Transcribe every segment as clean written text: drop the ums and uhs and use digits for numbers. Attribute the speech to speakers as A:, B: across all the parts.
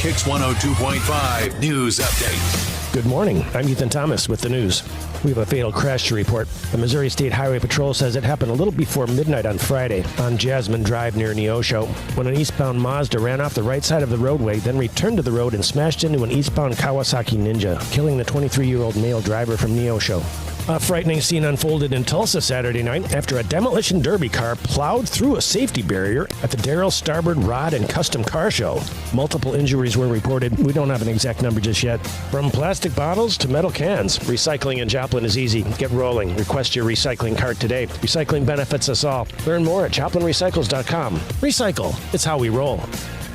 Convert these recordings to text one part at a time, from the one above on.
A: KIX 102.5 News Update.
B: Good morning. I'm Ethan Thomas with the news. We have a fatal crash to report. The Missouri State Highway Patrol says it happened a little before midnight on Friday on Jasmine Drive near Neosho when an eastbound Mazda ran off the right side of the roadway, then returned to the road and smashed into an eastbound Kawasaki Ninja, killing the 23-year-old male driver from Neosho. A frightening scene unfolded in Tulsa Saturday night after a demolition derby car plowed through a safety barrier at the Darrell Starboard Rod and Custom Car Show. Multiple injuries were reported. We don't have an exact number just yet. From plastic bottles to metal cans, recycling in Joplin is easy. Get rolling. Request your recycling cart today. Recycling benefits us all. Learn more at joplinrecycles.com. Recycle. It's how we roll.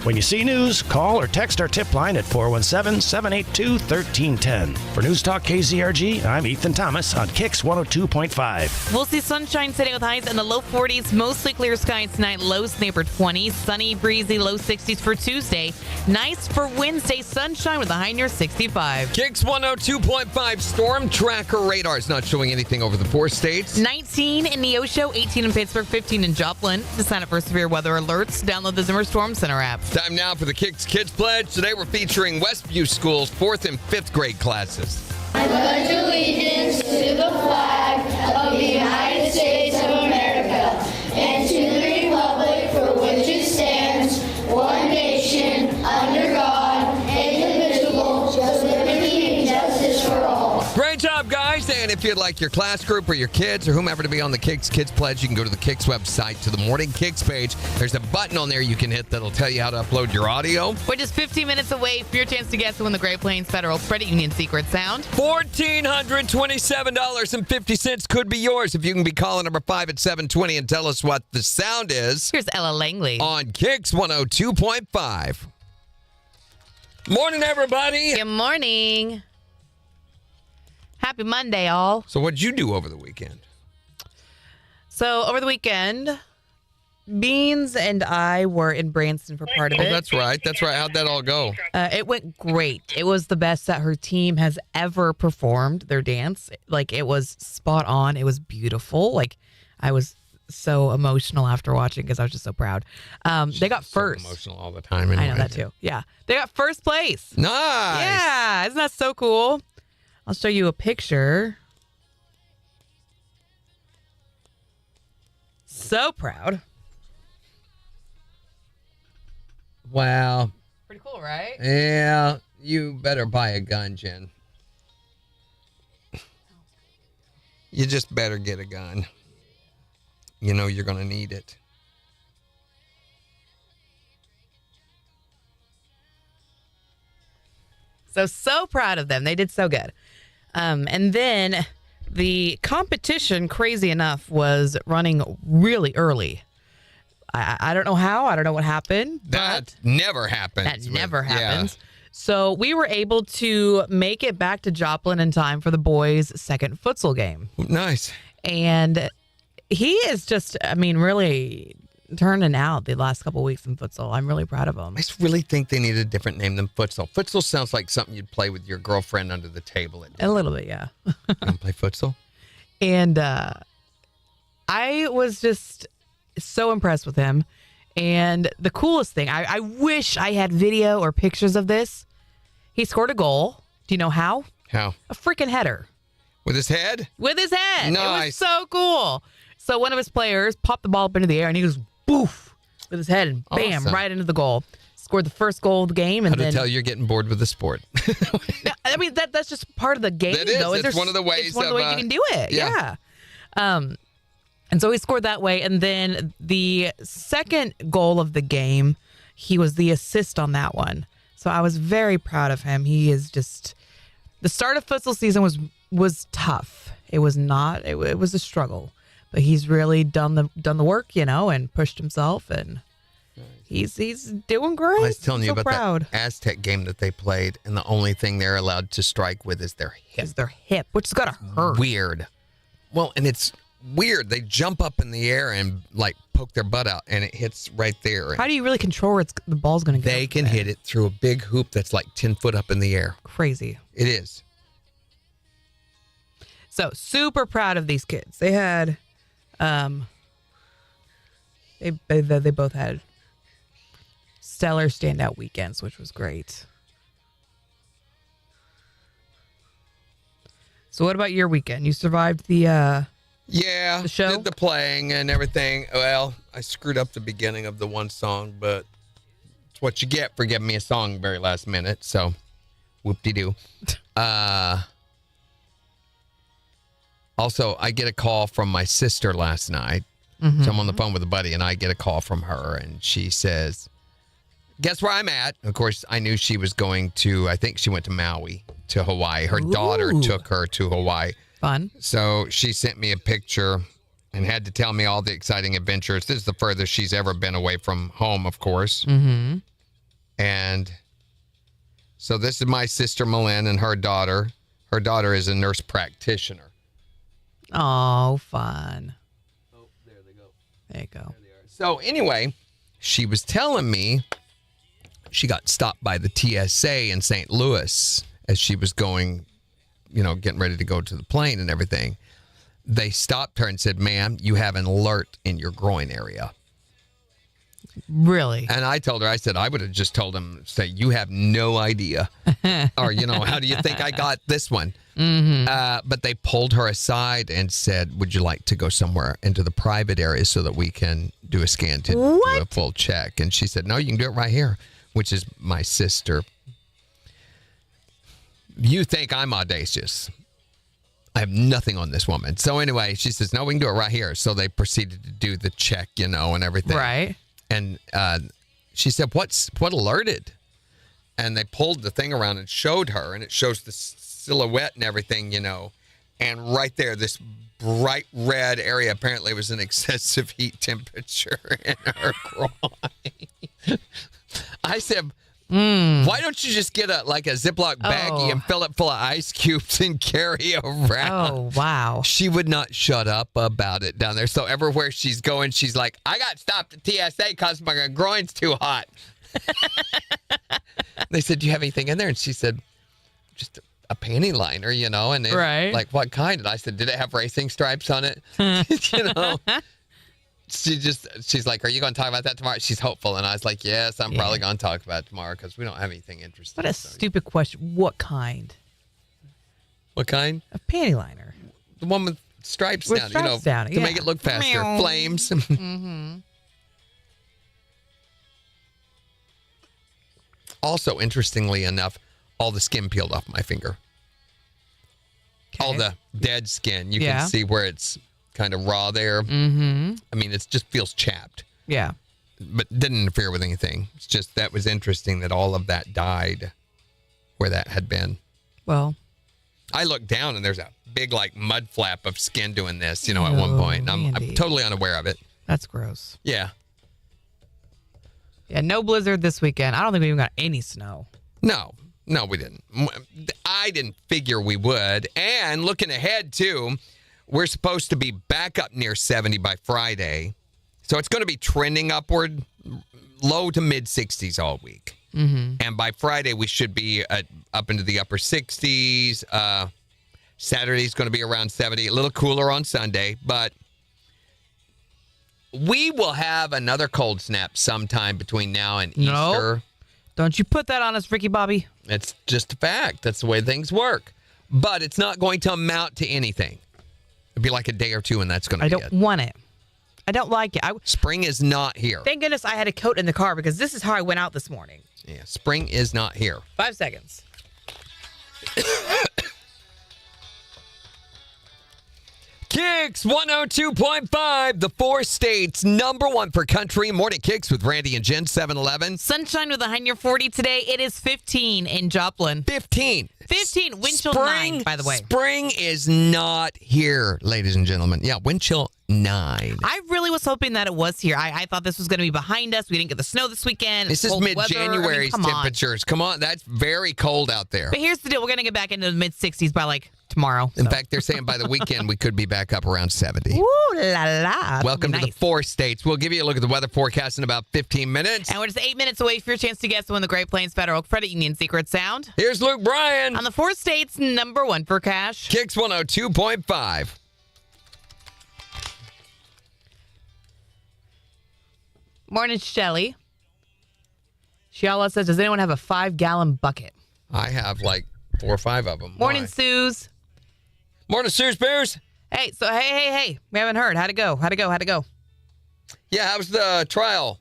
B: When you see news, call or text our tip line at 417-782-1310. For News Talk KZRG, I'm Ethan Thomas on KIX 102.5.
C: We'll see sunshine sitting with highs in the low 40s, mostly clear skies tonight, lows neighbor 20s, sunny, breezy, low 60s for Tuesday. Nice for Wednesday, sunshine with a high near 65.
D: KIX 102.5 storm tracker radar is not showing anything over the 4 states.
C: 19 in Neosho, 18 in Pittsburgh, 15 in Joplin. To sign up for severe weather alerts, download the Zimmer Storm Center app.
D: Time now for the KIX Kids Pledge. Today we're featuring Westview School's 4th and 5th grade classes.
E: I pledge allegiance to the flag of the United States of America and to the republic for which it stands, one nation, under God, indivisible, with liberty and justice for all.
D: Great job, guys. And if you'd like your class group or your kids or whomever to be on the KIX Kids Pledge, you can go to the KIX website to the Morning KIX page. There's a button on there you can hit that'll tell you how to upload your audio.
C: We're just 15 minutes away from your chance to guess who won the Great Plains Federal Credit Union secret sound.
D: $1,427.50 could be yours if you can be caller number 5 at 720 and tell us what the sound is.
C: Here's Ella Langley.
D: On KIX 102.5. Morning, everybody.
C: Good morning. Happy Monday, all.
D: So what'd you do over the weekend?
C: So over the weekend, Beans and I were in Branson for part of it.
D: Oh, that's right. That's right. How'd that all go?
C: It went great. It was the best that her team has ever performed, their dance. Like, it was spot on. It was beautiful. Like, I was so emotional after watching because I was just so proud. They got first.
D: So emotional all the time. Anyway.
C: I know that too. Yeah. They got first place.
D: Nice.
C: Yeah. Isn't that so cool? I'll show you a picture. So proud.
D: Wow.
C: Pretty cool, right?
D: Yeah. You better buy a gun, Jen. You just better get a gun. You know you're going to need it.
C: So proud of them. They did so good. And then the competition, crazy enough, was running really early. I don't know how. I don't know what happened.
D: That never happens.
C: That never happens. Yeah. So we were able to make it back to Joplin in time for the boys' second futsal game.
D: Nice.
C: And he is just, really turning out the last couple of weeks in futsal. I'm really proud of him.
D: I just really think they need a different name than futsal. Futsal sounds like something you'd play with your girlfriend under the table.
C: A little bit, yeah.
D: You want to play futsal?
C: And I was just so impressed with him. And the coolest thing, I wish I had video or pictures of this. He scored a goal. Do you know how?
D: How?
C: A freaking header.
D: With his head?
C: With his head.
D: Nice.
C: It was so cool. So one of his players popped the ball up into the air, and he goes, boof, with his head, and bam,
D: awesome.
C: right into the goal. Scored the first goal of the game. And
D: How to tell you're getting bored with the sport.
C: That's just part of the game,
D: that is.
C: though.
D: It's one of the ways.
C: It's one of the ways you can do it.
D: Yeah.
C: And so he scored that way. And then the second goal of the game, he was the assist on that one. So I was very proud of him. He is just, the start of futsal season was tough. It was not, it was a struggle, but he's really done the work, and pushed himself, and he's doing great.
D: I was telling you
C: so
D: about
C: proud.
D: that Aztec game that they played, and the only thing they're allowed to strike with is their hip.
C: Which has got to hurt.
D: Weird. Well, and it's weird. They jump up in the air and poke their butt out, and it hits right there.
C: How do you really control where the ball's going to go?
D: They can hit it through a big hoop that's like 10 foot up in the air.
C: Crazy.
D: It is.
C: So super proud of these kids. They had, they both had stellar standout weekends, which was great. So what about your weekend? You survived the
D: Yeah,
C: the show?
D: did the playing and everything. Well, I screwed up the beginning of the one song, but it's what you get for giving me a song very last minute. So, whoop-de-doo. Also, I get a call from my sister last night. So I'm on the phone with a buddy, and I get a call from her, and she says, guess where I'm at? Of course, I knew she was going to, I think she went to Maui, to Hawaii. Her daughter took her to Hawaii.
C: fun.
D: So she sent me a picture and had to tell me all the exciting adventures. This is the furthest she's ever been away from home, of course.
C: Mm-hmm.
D: And so this is my sister, Malin, and her daughter. Her daughter is a nurse practitioner.
C: Oh, fun.
D: Oh, there they go.
C: There you go.
D: So anyway, she was telling me she got stopped by the TSA in St. Louis as she was going, getting ready to go to the plane and everything. They stopped her and said, ma'am, you have an alert in your groin area.
C: Really?
D: And I told her, I said, I would have just told them, say, you have no idea. Or, how do you think I got this one?
C: Mm-hmm.
D: But they pulled her aside and said, would you like to go somewhere into the private area so that we can do a scan to do a full check? And she said, no, you can do it right here, which is my sister. You think I'm audacious. I have nothing on this woman. So anyway, she says, no, we can do it right here. So they proceeded to do the check, and everything.
C: Right.
D: And she said, what alerted? And they pulled the thing around and showed her, and it shows the silhouette and everything, And right there, this bright red area apparently was an excessive heat temperature in her groin. I said, why don't you just get a Ziploc baggie and fill it full of ice cubes and carry around?
C: Oh, wow.
D: She would not shut up about it down there. So everywhere she's going, she's like, I got stopped at TSA because my groin's too hot. They said, do you have anything in there? And she said, just a panty liner, And they like, what kind? And I said, did it have racing stripes on it? She's like, are you going to talk about that tomorrow? She's hopeful. And I was like, yes, I'm probably going to talk about it tomorrow because we don't have anything interesting.
C: What a stupid question. What kind?
D: What kind?
C: A panty liner.
D: The one with stripes
C: With
D: down,
C: stripes down,
D: to make it look faster.
C: Meow.
D: Flames.
C: Mm-hmm.
D: Also, interestingly enough, all the skin peeled off my finger.
C: Okay.
D: All the dead skin. You can see where it's kind of raw there.
C: Mm-hmm.
D: I mean, it just feels chapped.
C: Yeah.
D: But didn't interfere with anything. It's just that was interesting that all of that died where that had been.
C: Well,
D: I looked down and there's a big mud flap of skin doing this, at one point. I'm totally unaware of it.
C: That's gross.
D: Yeah.
C: Yeah, no blizzard this weekend. I don't think we even got any snow.
D: No, we didn't. I didn't figure we would. And looking ahead, too, we're supposed to be back up near 70 by Friday. So it's going to be trending upward, low to mid 60s all week.
C: Mm-hmm.
D: And by Friday, we should be up into the upper 60s. Saturday's going to be around 70, a little cooler on Sunday. But we will have another cold snap sometime between now and Easter.
C: Don't you put that on us, Ricky Bobby.
D: It's just a fact. That's the way things work. But it's not going to amount to anything. It'll be like a day or two, and that's going to be it.
C: I don't want it. I don't like it.
D: Spring is not here.
C: Thank goodness I had a coat in the car because this is how I went out this morning.
D: Yeah, spring is not here.
C: 5 seconds.
D: KIX 102.5, the 4 states, #1 for country. Morning KIX with Randy and Jen, 7-Eleven.
C: Sunshine with a high near 40 today. It is 15 in Joplin.
D: 15.
C: 15. Wind chill 9, by the way.
D: Spring is not here, ladies and gentlemen. Yeah, wind chill 9.
C: I really was hoping that it was here. I thought this was going to be behind us. We didn't get the snow this weekend.
D: This is mid-January's temperatures. Come on, that's very cold out there.
C: But here's the deal. We're going to get back into the mid-60s by tomorrow.
D: In fact, they're saying by the weekend we could be back up around 70.
C: Ooh la la.
D: Welcome to the 4 states. We'll give you a look at the weather forecast in about 15 minutes.
C: And we're just 8 minutes away for your chance to guess to win the Great Plains Federal Credit Union Secret Sound.
D: Here's Luke Bryan.
C: On the 4 states, #1 for cash.
D: KIX 102.5.
C: Morning, Shelly. Shiala says, does anyone have a 5-gallon bucket?
D: I have like 4 or 5 of them.
C: Morning,
D: Why?
C: Suze.
D: Morning, Suze Bears.
C: Hey, so hey. We haven't heard. How'd it go?
D: Yeah, how's the trial?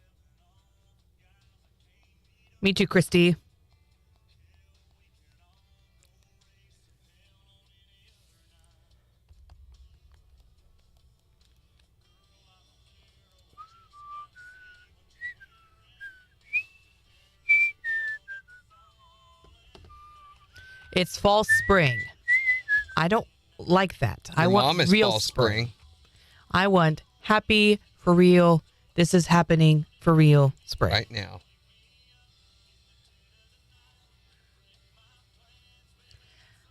C: Me too, Christy. It's fall spring. I don't like that. I
D: Your
C: want
D: mom is
C: real
D: fall spring.
C: I want happy for real. This is happening for real spring.
D: Right now.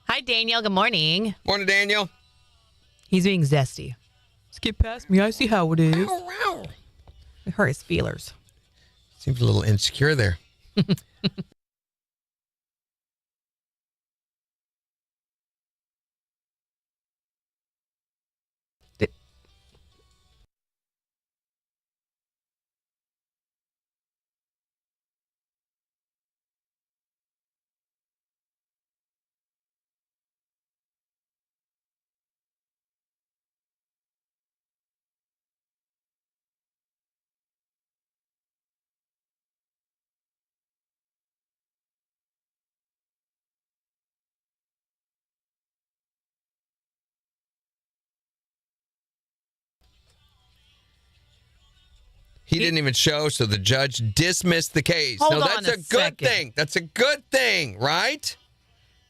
C: Hi, Daniel. Good morning.
D: Morning, Daniel.
C: He's being zesty. Skip past me. I see how it is. It hurt his feelers.
D: Seems a little insecure there. He didn't even show, so the judge dismissed the case.
C: Hold
D: no,
C: on
D: that's
C: a
D: a good
C: second.
D: thing. That's a good thing, right?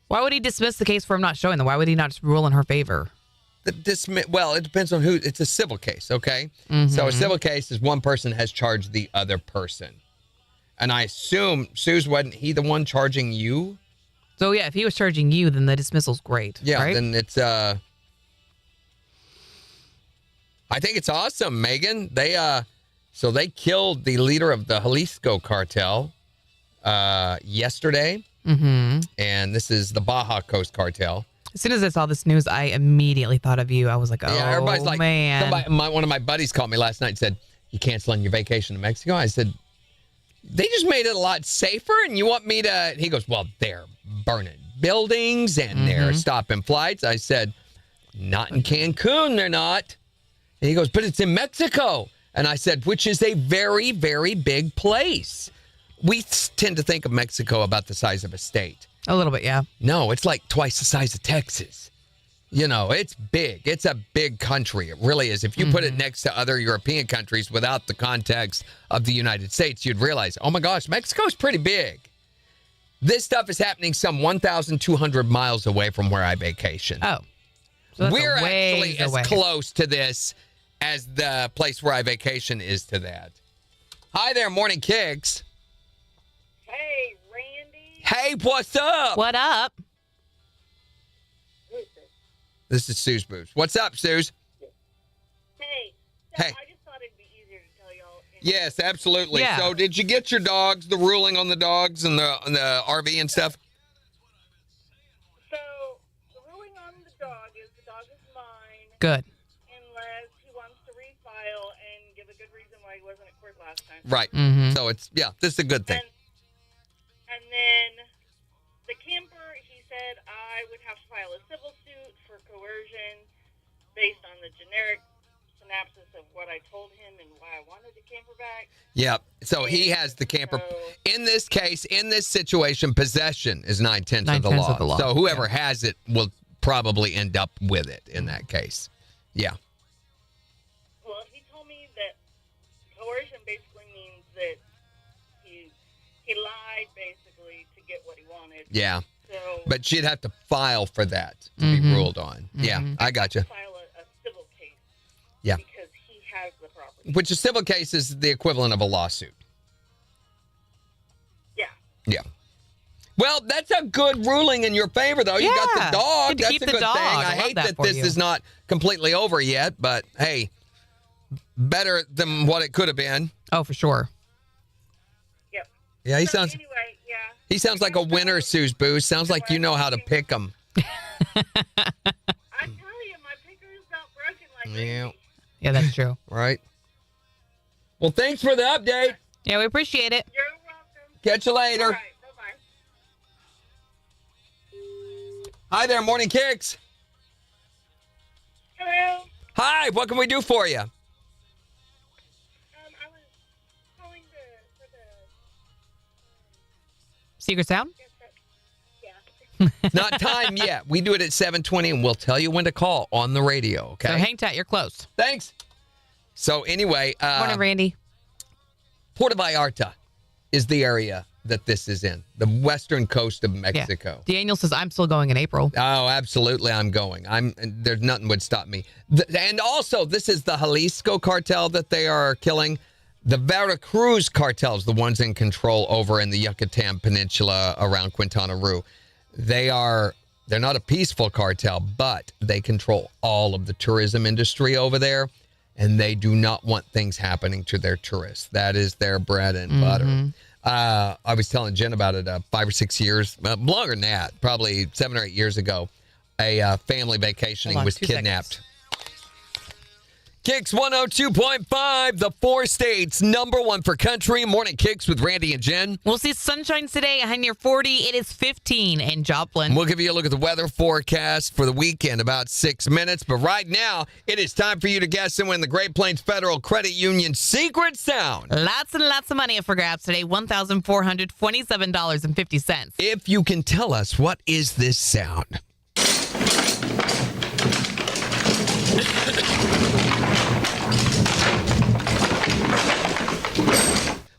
C: Why would he dismiss the case for him not showing them? Why would he not just rule in her favor?
D: Well, it depends on who. It's a civil case, okay? So a civil case is one person has charged the other person. And I assume, Suze, wasn't he the one charging you?
C: So, yeah, if he was charging you, then the dismissal's great.
D: Yeah,
C: right?
D: then it's, I think it's awesome, Megan. So they killed the leader of the Jalisco cartel yesterday.
C: Mm-hmm.
D: And this is the Baja Coast cartel.
C: As soon as I saw this news, I immediately thought of you. I was like, oh,
D: Yeah, everybody's like,
C: man.
D: one of my buddies called me last night and said, you canceling your vacation to Mexico? I said, they just made it a lot safer and you want me to, he goes, well, they're burning buildings and they're stopping flights. I said, not in Cancun, they're not. And he goes, but it's in Mexico. And I said, which is a very, very big place. We tend to think of Mexico about the size of a state.
C: A little bit, yeah.
D: No, it's like twice the size of Texas. You know, it's big. It's a big country. It really is. If you put it next to other European countries without the context of the United States, you'd realize, oh my gosh, Mexico's pretty big. This stuff is happening some 1,200 miles away from where I vacation.
C: Oh. So that's
D: We're
C: a ways
D: actually as
C: away.
D: close to this as the place where I vacation is to that. Hi there, Morning KIX.
F: Hey, Randy.
D: Hey, what's up?
C: What up?
F: Who's this?
D: This is Suze Booze. What's up, Suze?
F: Hey. So
D: Hey.
F: I just thought it'd be easier to tell y'all.
D: Yes, absolutely.
C: Yeah.
D: So, did you get your dogs? The ruling on the dogs and the RV and stuff?
F: So the ruling on the dog is mine
C: Good.
F: unless he wants to refile and give a good reason why he wasn't at court last time.
D: Right.
C: Mm-hmm.
D: So it's this is a good thing.
F: And then the camper, he said I would have to file a civil suit for coercion based on the generic synopsis of what I told him and why I wanted the camper back.
D: Yeah. So he has the camper.
F: So-
D: In this case, in this situation, possession is 9/10 of the
C: 9/10
D: law.
C: of the law.
D: So whoever has it will probably end up with it in that case. Yeah.
F: Well, he told me that coercion basically means that he lied basically to get what he wanted.
D: Yeah.
F: So
D: But she'd have to file for that to be ruled on. Yeah, I got you.
F: file a civil case.
D: Yeah.
F: Because he has the property.
D: Which a civil case is the equivalent of a lawsuit.
F: Yeah.
D: Yeah. Well, that's a good ruling in your favor, though. You got
C: Yeah.
D: the dog.
C: Good to
D: That's
C: keep
D: a
C: the
D: good
C: dog.
D: thing.
C: I
D: I
C: love
D: hate
C: that
D: that
C: for
D: this
C: you.
D: is not completely over yet, but hey, better than what it could have been.
C: Oh, for sure.
F: Yep.
D: Yeah, he
F: So
D: sounds
F: anyway, yeah.
D: like a winner, Suze Boo. Sounds like you know how to pick them.
F: I tell you, my picker's not broken like
D: Yeah.
F: Randy.
C: Yeah, that's true.
D: Right. Well, thanks for the update.
C: Yeah, we appreciate it.
F: You're welcome.
D: Catch you later.
F: All right. Bye-bye.
D: Hi there, Morning Kicks.
F: Hello.
D: Hi, what can we do for you?
F: I was calling for the
C: Secret sound?
F: yeah.
D: Not time yet. We do it at 7:20, and we'll tell you when to call on the radio, okay?
C: So hang tight. You're close.
D: Thanks. So anyway,
C: Morning, Randy.
D: Puerto Vallarta is the area that this is in, the western coast of Mexico.
C: Yeah. Daniel says, I'm still going in April.
D: Oh, absolutely, I'm going. There's nothing would stop me. And also, this is the Jalisco cartel that they are killing. The Veracruz cartels, the ones in control over in the Yucatan Peninsula around Quintana Roo. They're not a peaceful cartel, but they control all of the tourism industry over there, and they do not want things happening to their tourists. That is their bread and butter. I was telling Jen about it 5 or 6 years, longer than that, probably 7 or 8 years ago. A family vacationing
C: Hold on,
D: was
C: 2
D: kidnapped.
C: seconds.
D: KIX 102.5, the 4 states, #1 for country. Morning Kicks with Randy and Jen.
C: We'll see sunshine today, high near 40. It is 15 in Joplin.
D: We'll give you a look at the weather forecast for the weekend, about 6 minutes. But right now, it is time for you to guess and win the Great Plains Federal Credit Union Secret Sound.
C: Lots and lots of money up for grabs today, $1,427.50.
D: If you can tell us, what is this sound?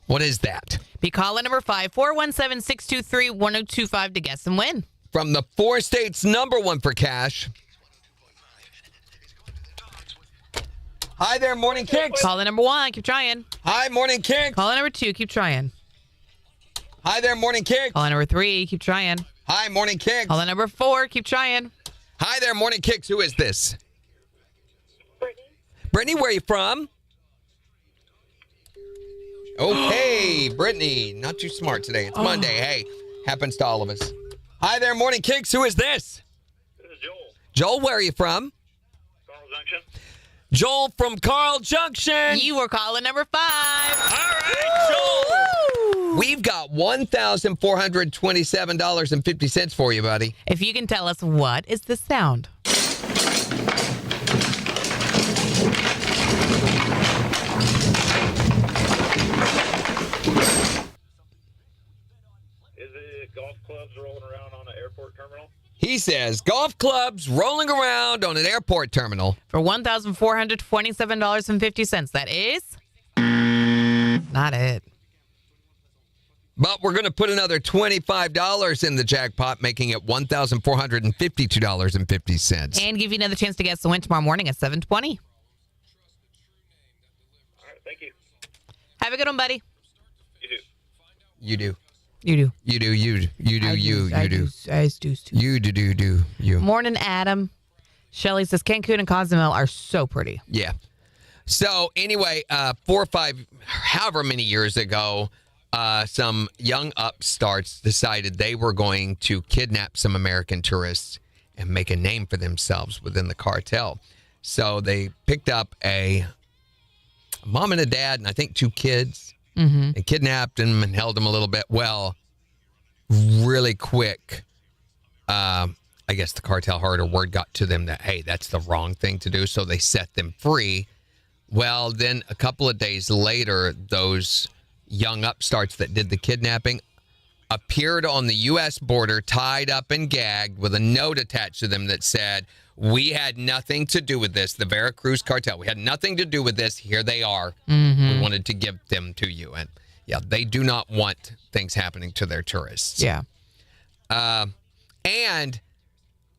D: What is that?
C: Be caller number 5, 417-623-1025 to guess and win.
D: From the 4 states, #1 for cash. Hi there, Morning Kicks.
C: Caller number 1, keep trying.
D: Hi, Morning Kicks.
C: Caller number 2, keep trying.
D: Hi there, Morning Kicks.
C: Caller number 3, keep trying.
D: Hi, Morning Kicks.
C: Caller number 4, keep trying.
D: Hi there, Morning Kicks. Who is this?
F: Brittany.
D: Brittany, where are you from? Okay, Brittany. Not too smart today. It's Monday. Hey, happens to all of us. Hi there, Morning Kicks. Who is this?
G: This is Joel.
D: Joel, where are you from?
G: Carl Junction.
D: Joel from Carl Junction.
C: You were caller number 5.
D: All right, Joel. We've got $1,427.50 for you, buddy.
C: If you can tell us, what is the sound?
G: Is it golf clubs rolling around on an airport terminal?
D: He says golf clubs rolling around on an airport terminal.
C: For $1,427.50. That is not it.
D: But we're going to put another $25 in the jackpot, making it $1,452.50.
C: And give you another chance to guess the win tomorrow morning at 7:20.
G: All right, thank you.
C: Have a good one, buddy.
G: You do.
D: You do.
C: You do.
D: You do. You do. You do. You do.
C: I do.
D: You do. You.
C: Morning, Adam. Shelly says Cancun and Cozumel are so pretty.
D: Yeah. So anyway, 4 or 5, however many years ago, some young upstarts decided they were going to kidnap some American tourists and make a name for themselves within the cartel. So they picked up a mom and a dad and I think 2 kids and kidnapped them and held them a little bit. Well, really quick, I guess the cartel heard or word got to them that, hey, that's the wrong thing to do. So they set them free. Well, then a couple of days later, those young upstarts that did the kidnapping appeared on the U.S. border, tied up and gagged with a note attached to them that said, we had nothing to do with this. The Veracruz cartel, we had nothing to do with this. Here they are. We wanted to give them to you. And yeah, they do not want things happening to their tourists.
C: Yeah.
D: And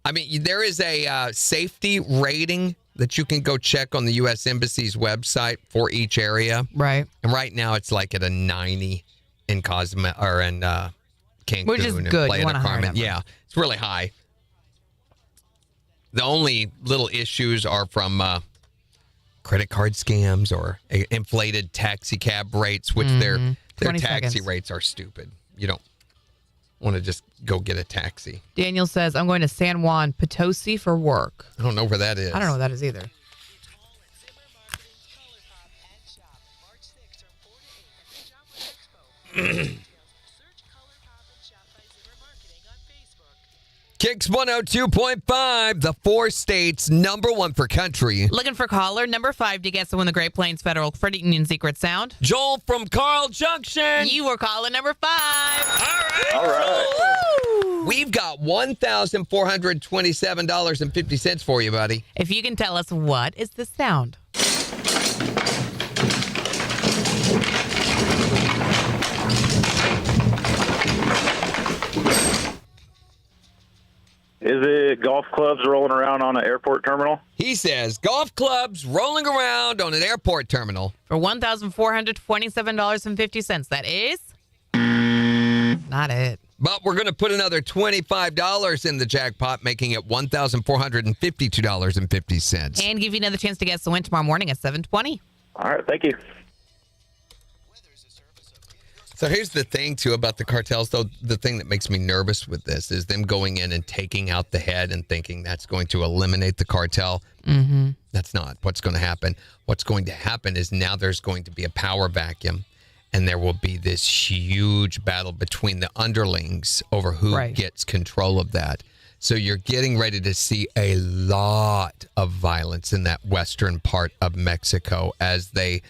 D: I mean, there is a safety rating that you can go check on the U.S. Embassy's website for each area.
C: Right.
D: And right now it's like at a 90 in Cozumel or in Cancun.
C: Which is
D: and
C: good.
D: Playa
C: You want
D: del
C: a higher
D: Carmen.
C: number.
D: Yeah, it's really high. The only little issues are from credit card scams or inflated taxi cab rates, which their
C: 20
D: taxi
C: seconds.
D: rates are stupid. You don't want to just go get a taxi.
C: Daniel says, I'm going to San Juan Potosi for work.
D: I don't know where that is.
C: I don't know what that is either.
D: KIX 102.5, the 4 states #1 for country.
C: Looking for caller number 5 to guess to win the Great Plains Federal Credit Union secret sound.
D: Joel from Carl Junction.
C: You were caller number 5.
G: All right.
D: We've got $1,427.50 for you, buddy.
C: If you can tell us what is the sound.
G: Is it golf clubs rolling around on an airport terminal?
D: He says golf clubs rolling around on an airport terminal.
C: For $1,427.50. That is not it.
D: But we're going to put another $25 in the jackpot, making it $1,452.50.
C: And give you another chance to guess the win tomorrow morning at 7:20.
G: All right, thank you.
D: So here's the thing, too, about the cartels, though. The thing that makes me nervous with this is them going in and taking out the head and thinking that's going to eliminate the cartel.
C: Mm-hmm.
D: That's not what's going to happen. What's going to happen is now there's going to be a power vacuum, and there will be this huge battle between the underlings over who gets control of that. So you're getting ready to see a lot of violence in that western part of Mexico as they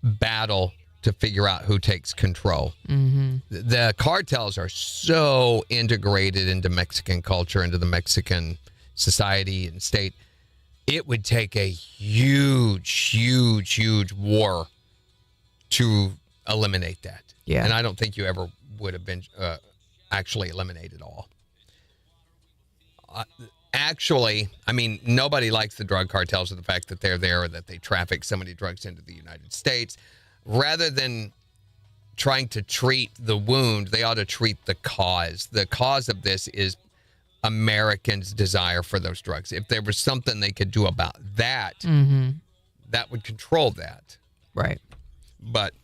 D: battle to figure out who takes control.
C: Mm-hmm.
D: The cartels are so integrated into Mexican culture, into the Mexican society and state. It would take a huge war to eliminate that.
C: Yeah.
D: And I don't think you ever would have been actually eliminated all. Actually, I mean, nobody likes the drug cartels or the fact that they're there or that they traffic so many drugs into the United States. Rather than trying to treat the wound, they ought to treat the cause. The cause of this is Americans' desire for those drugs. If there was something they could do about that, that would control that.
C: Right.
D: But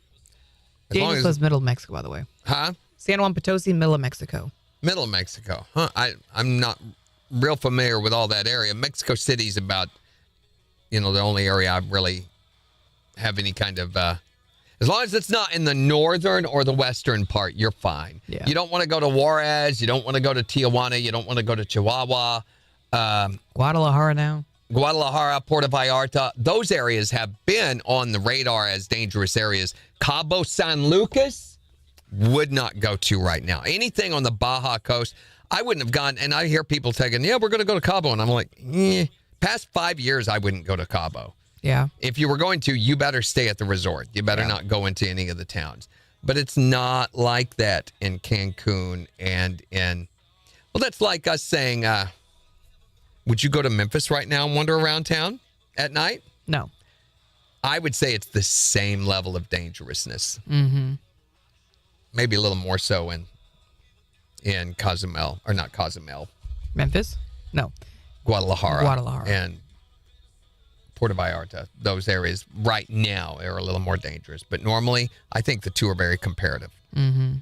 D: as long
C: Daniels
D: as,
C: was middle of Mexico, by the way.
D: huh?
C: San Juan Potosi, middle of Mexico.
D: Middle of Mexico. Huh. I'm not real familiar with all that area. Mexico City's about, the only area I really have any kind of, as long as it's not in the northern or the western part, you're fine.
C: Yeah.
D: You don't want to go to Juarez. You don't want to go to Tijuana. You don't want to go to Chihuahua.
C: Guadalajara now.
D: Guadalajara, Puerto Vallarta. Those areas have been on the radar as dangerous areas. Cabo San Lucas would not go to right now. Anything on the Baja coast, I wouldn't have gone. And I hear people saying, yeah, we're going to go to Cabo. And I'm like, past 5 years, I wouldn't go to Cabo.
C: Yeah.
D: If you were going to, you better stay at the resort. You better not go into any of the towns. But it's not like that in Cancun and that's like us saying, would you go to Memphis right now and wander around town at night?
C: No.
D: I would say it's the same level of dangerousness.
C: Mm-hmm.
D: Maybe a little more so in Cozumel, or not Cozumel.
C: Memphis? No.
D: Guadalajara. And Puerto Vallarta. Those areas right now are a little more dangerous. But normally, I think the two are very comparative.
C: Mm-hmm.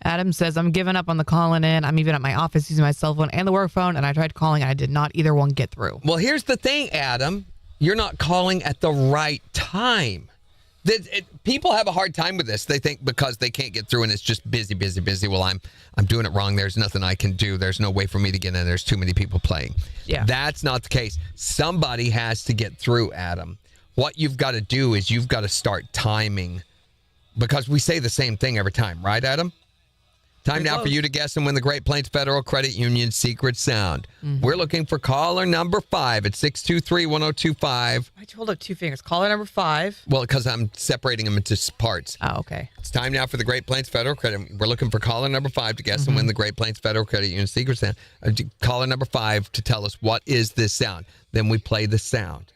C: Adam says, I'm giving up on the calling in. I'm even at my office using my cell phone and the work phone, and I tried calling and I did not either one get through.
D: Well, here's the thing, Adam. You're not calling at the right time. People have a hard time with this. They think because they can't get through and it's just busy. Well, I'm doing it wrong. There's nothing I can do. There's no way for me to get in. There's too many people playing.
C: Yeah.
D: That's not the case. Somebody has to get through, Adam. What you've got to do is you've got to start timing, because we say the same thing every time, right, Adam? Time now for you to guess and win the Great Plains Federal Credit Union secret sound. We're looking for caller number 5 at 623-1025.
C: I hold up 2 fingers. Caller number 5.
D: Well, because I'm separating them into parts.
C: Oh, okay.
D: It's time now for the Great Plains Federal Credit. We're looking for caller number 5 to guess and win the Great Plains Federal Credit Union secret sound. Caller number 5 to tell us what is this sound. Then we play the sound.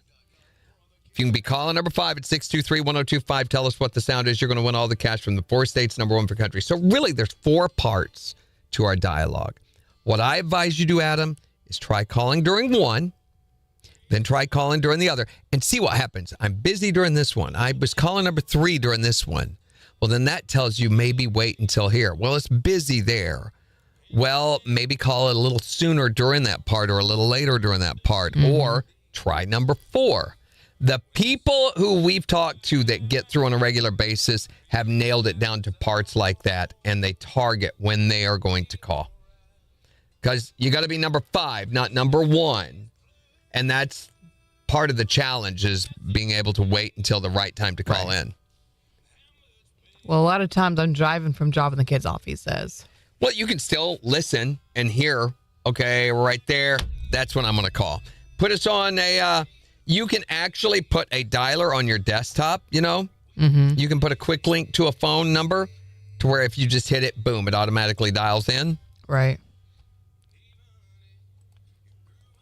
D: If you can be caller number 5 at 623-1025, tell us what the sound is. You're going to win all the cash from the 4 states #1 for country. So really, there's 4 parts to our dialogue. What I advise you do, Adam, is try calling during one, then try calling during the other, and see what happens. I'm busy during this one. I was calling number 3 during this one. Well, then that tells you maybe wait until here. Well, it's busy there. Well, maybe call it a little sooner during that part or a little later during that part, or try number 4. The people who we've talked to that get through on a regular basis have nailed it down to parts like that, and they target when they are going to call. because you got to be number 5, not number 1. And that's part of the challenge is being able to wait until the right time to call in.
C: Well, a lot of times I'm driving from dropping the kids off, he says.
D: Well, you can still listen and hear, okay, right there, that's when I'm going to call. Put us on you can actually put a dialer on your desktop, you know?
C: Mm-hmm.
D: You can put a quick link to a phone number to where if you just hit it, boom, it automatically dials in.
C: Right.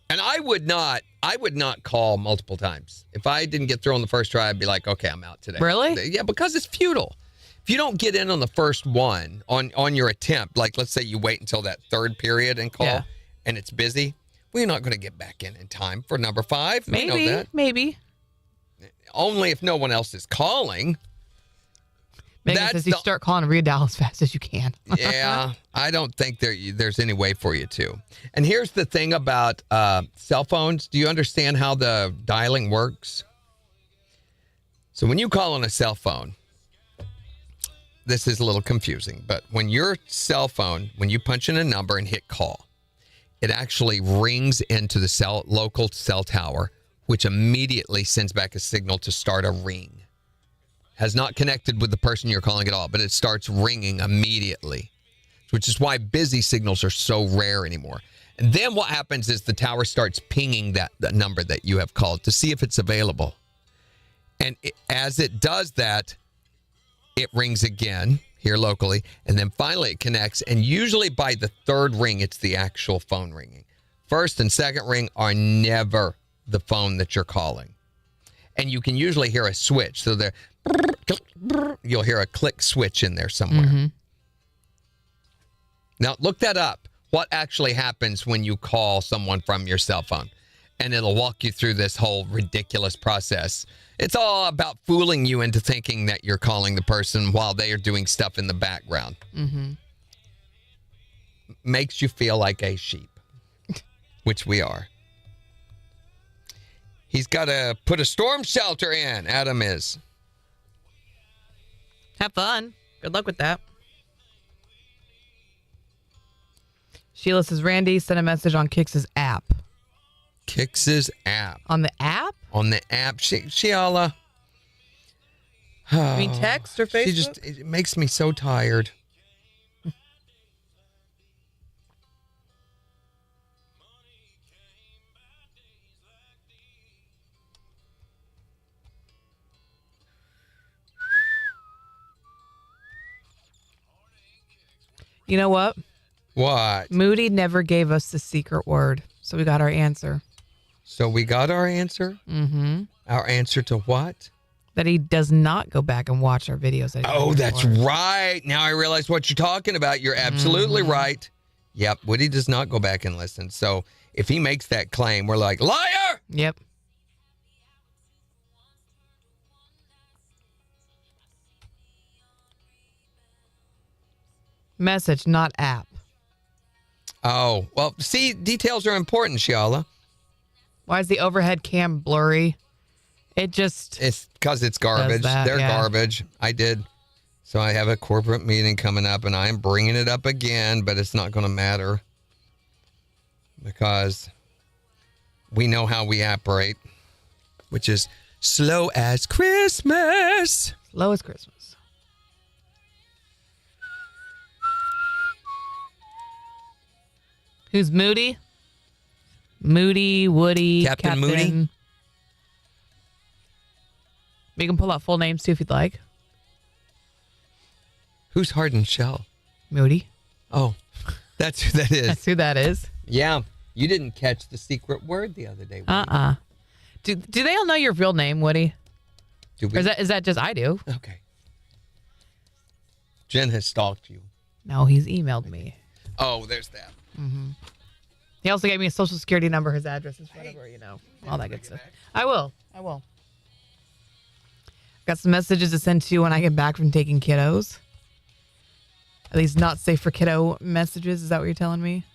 D: And I would not call multiple times. If I didn't get through on the first try, I'd be like, okay, I'm out today.
C: Really?
D: Yeah, because it's futile. If you don't get in on the first one on your attempt, like let's say you wait until that third period and call and it's busy, well, you're not going to get back in time for number 5.
C: Maybe,
D: we know that.
C: maybe.
D: Only if no one else is calling.
C: Megan says you start calling and redial as fast as you can.
D: Yeah, I don't think there's any way for you to. And here's the thing about cell phones. Do you understand how the dialing works? So when you call on a cell phone, this is a little confusing, but when your cell phone, when you punch in a number and hit call, it actually rings into the local cell tower, which immediately sends back a signal to start a ring. Has not connected with the person you're calling at all, but it starts ringing immediately, which is why busy signals are so rare anymore. And then what happens is the tower starts pinging that number that you have called to see if it's available. And as it does that, it rings again here locally, and then finally it connects. And usually by the third ring, it's the actual phone ringing. First and second ring are never the phone that you're calling. And you can usually hear a switch. So you'll hear a click switch in there somewhere.
C: Mm-hmm.
D: Now, look that up. What actually happens when you call someone from your cell phone? And it'll walk you through this whole ridiculous process. It's all about fooling you into thinking that you're calling the person while they are doing stuff in the background.
C: Mm-hmm.
D: Makes you feel like a sheep, which we are. He's got to put a storm shelter in, Adam is.
C: Have fun. Good luck with that. Sheila says, Randy sent a message on KIX's app.
D: KIX's app.
C: On the app?
D: On the app. Sheila.
C: You mean text or Facebook?
D: It makes me so tired.
C: You know what?
D: What?
C: Moody never gave us the secret word, so we got our answer.
D: So we got our answer?
C: Mm-hmm.
D: Our answer to what?
C: That he does not go back and watch our videos.
D: Oh, that's right. Now I realize what you're talking about. You're absolutely right. Yep, Woody does not go back and listen. So if he makes that claim, we're like, liar!
C: Yep. Message, not app.
D: Oh, well, see, details are important, Shiala.
C: Why is the overhead cam blurry?
D: It's because it's garbage. They're garbage. I did. So I have a corporate meeting coming up, and I'm bringing it up again, but it's not going to matter because we know how we operate, which is slow as Christmas.
C: Slow as Christmas. Who's Moody? Moody, Woody,
D: Captain Moody?
C: We can pull out full names too if you'd like.
D: Who's Hardened Shell?
C: Moody.
D: Oh, that's who that is.
C: That's who that is.
D: Yeah. You didn't catch the secret word the other day, Woody.
C: Do they all know your real name, Woody?
D: Do we?
C: Or is that just I do?
D: Okay. Jen has stalked you.
C: No, he's emailed me.
D: Oh, there's that.
C: Mm-hmm. He also gave me a social security number, his address, his whatever, all that good stuff. I will. Got some messages to send to you when I get back from taking kiddos. At least not safe for kiddo messages. Is that what you're telling me?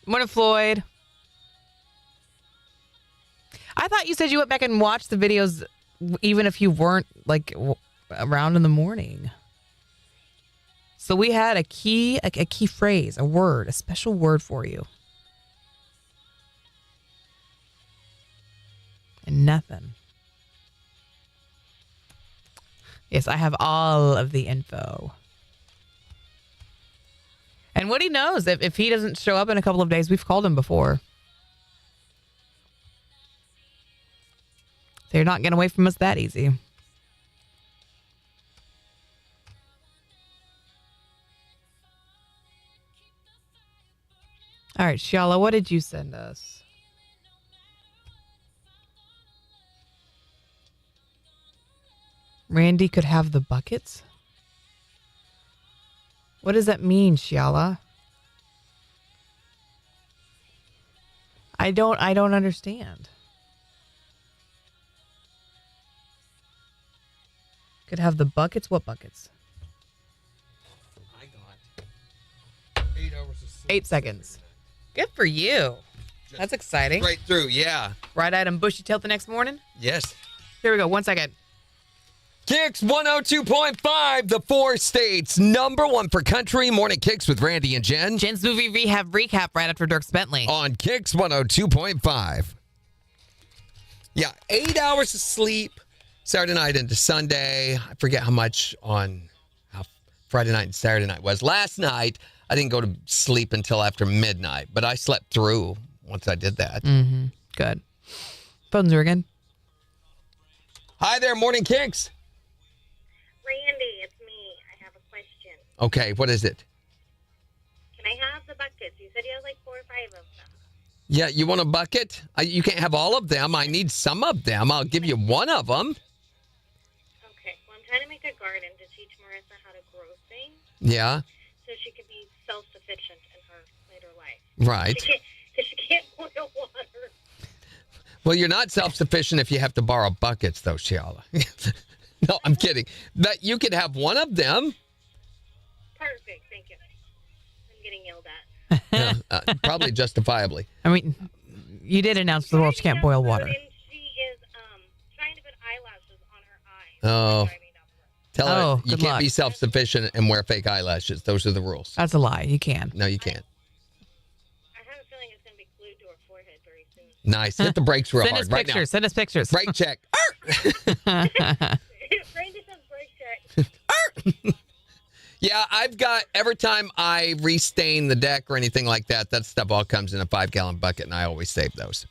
C: Morning, Floyd. I thought you said you went back and watched the videos even if you weren't, like, around in the morning. So we had a key phrase, a word, a special word for you. And nothing. Yes, I have all of the info. And Woody knows if he doesn't show up in a couple of days, we've called him before. They're not getting away from us that easy. All right, Shala, what did you send us? Randy could have the buckets? What does that mean, Shala? I don't understand. Could have the buckets? What buckets?
D: I got 8 hours of sleep.
C: 8 seconds. Good for you. That's exciting.
D: Right through, yeah.
C: Bright-eyed and bushy-tailed the next morning?
D: Yes.
C: Here we go. 1 second.
D: KIX 102.5, the 4 states, #1 for country. Morning KIX with Randy and Jen.
C: Jen's movie rehab recap right after Dirk Bentley.
D: On KIX 102.5. Yeah, 8 hours of sleep Saturday night into Sunday. I forget how much on how Friday night and Saturday night was. Last night, I didn't go to sleep until after midnight, but I slept through once I did that.
C: Mm-hmm. Good. Phones are again.
D: Hi there, Morning KIX.
F: Randy, it's me. I have a question.
D: Okay, what is it?
F: Can I have the buckets? You said you had like 4 or 5 of them.
D: Yeah, you want a bucket? You can't have all of them. I need some of them. I'll give you one of them.
F: Okay. Well, I'm trying to make a garden to teach Marissa how to grow things
D: Yeah,
F: so she can be self-sufficient in her later life.
D: right.
F: She can't boil water.
D: Well, you're not self-sufficient if you have to borrow buckets, though, Shiala. No, I'm kidding. But you could have one of them.
F: Perfect. Thank you. I'm getting yelled at.
D: Yeah, probably justifiably.
C: I mean, you did announce the world can't boil water.
F: And she is trying to put eyelashes on her eyes.
D: Oh.
F: Driving down the road.
D: Tell
C: Oh,
D: her you
C: good
D: can't
C: luck.
D: be self-sufficient and wear fake eyelashes. Those are the rules.
C: That's a lie. You can.
D: No, you can't.
F: I have a feeling it's going to be glued to her forehead very soon.
D: Nice. Hit the brakes real
C: Send us
D: hard right
C: pictures. Send us pictures.
D: now. Brake check.
F: Randy says brake check.
D: Yeah, I've got, every time I restain the deck or anything like that, that stuff all comes in a 5-gallon bucket, and I always save those.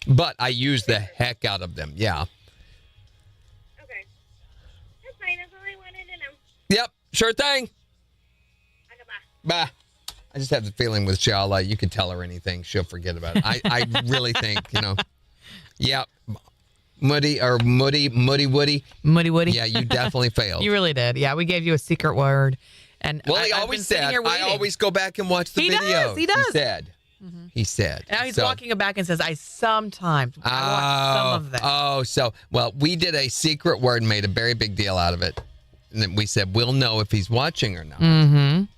D: But I use the heck out of them, yeah.
F: Okay. That's fine. That's all I wanted to know.
D: Yep, sure thing.
F: Okay, bye.
D: Bah. I just have the feeling with Shala, you could tell her anything, she'll forget about it. I really think, yeah, Muddy Woody.
C: Muddy Woody.
D: Yeah, you definitely failed.
C: You really did. Yeah, we gave you a secret word. And
D: Well, he
C: I've
D: always
C: been sitting
D: said,
C: here
D: I
C: waiting.
D: always go back and watch the
C: He does,
D: videos.
C: he does.
D: He said. He said.
C: Now he's
D: So-
C: walking it back and says, I watch some of them.
D: Oh, so, well, we did a secret word and made a very big deal out of it. And then we said, we'll know if he's watching or not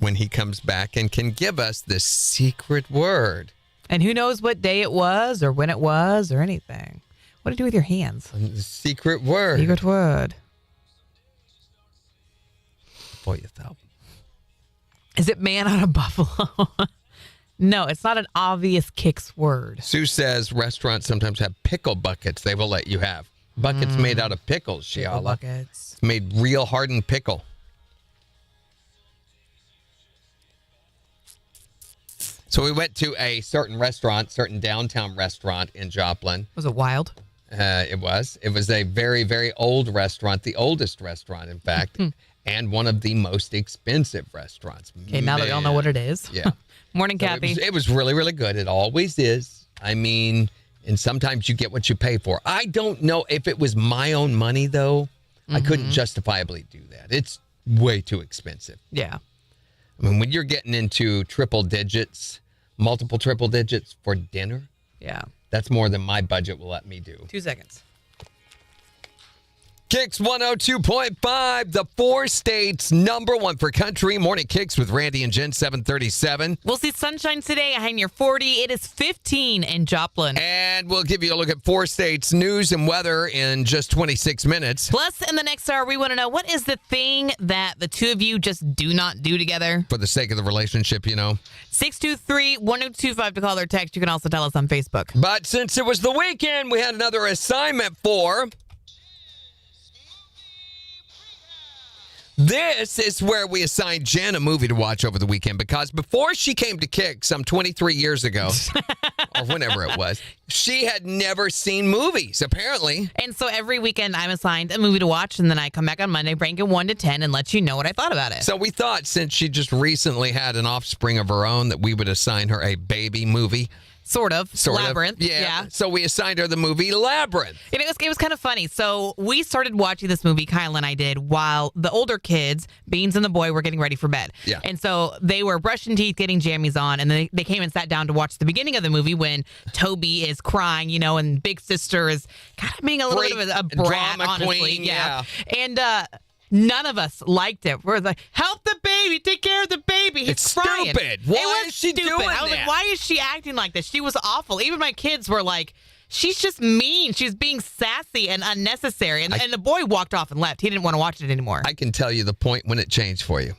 D: when he comes back and can give us this secret word.
C: And who knows what day it was or when it was or anything. What do you do with your hands?
D: The secret word.
C: Secret word.
D: Boy, you thought.
C: Is it man on a buffalo? No, it's not an obvious KIX word.
D: Sue says restaurants sometimes have pickle buckets they will let you have. Buckets made out of pickles,
C: Pickle
D: Shiala.
C: buckets.
D: It's made real hardened pickle. So we went to a certain downtown restaurant in Joplin.
C: Was it wild?
D: It was a very, very old restaurant, the oldest restaurant, in fact, and one of the most expensive restaurants.
C: Okay, now that we all know what it is.
D: Yeah.
C: Morning,
D: So
C: Kathy.
D: it was really, really good. It always is. I mean, and sometimes you get what you pay for. I don't know if it was my own money, though. I couldn't justifiably do that. It's way too expensive.
C: Yeah.
D: I mean, when you're getting into multiple triple digits for dinner,
C: Yeah.
D: that's more than my budget will let me do.
C: 2 seconds.
D: KIX 102.5, the 4 states #1 for country. Morning KIX with Randy and Jen, 737.
C: We'll see sunshine today, a high near 40. It is 15 in Joplin.
D: And we'll give you a look at 4 states' news and weather in just 26 minutes.
C: Plus, in the next hour, we want to know, what is the thing that the two of you just do not do together?
D: For the sake of the relationship,
C: 623-1025 to call or text. You can also tell us on Facebook.
D: But since it was the weekend, we had another assignment for... This is where we assigned Jen a movie to watch over the weekend, because before she came to KIX some 23 years ago, or whenever it was, she had never seen movies, apparently.
C: And so every weekend I'm assigned a movie to watch, and then I come back on Monday, rank it 1 to 10, and let you know what I thought about it.
D: So we thought, since she just recently had an offspring of her own, that we would assign her a baby movie.
C: Sort of. Labyrinth.
D: Yeah. So we assigned her the movie Labyrinth.
C: And it was kind of funny. So we started watching this movie, Kyle and I did, while the older kids, Beans and the boy, were getting ready for bed.
D: Yeah.
C: And so they were brushing teeth, getting jammies on, and then they came and sat down to watch the beginning of the movie when Toby is crying, and Big Sister is kind of being a little bit of a brat,
D: drama
C: honestly.
D: queen, yeah.
C: And none of us liked it. We're like, help the baby, take care of the baby. He's
D: It's
C: crying.
D: stupid. Why
C: It was
D: is she
C: stupid.
D: doing
C: I was
D: that?
C: like, why is she acting like this? She was awful. Even my kids were like, she's just mean. She's being sassy and unnecessary. And the boy walked off and left. He didn't want to watch it anymore.
D: I can tell you the point when it changed for you.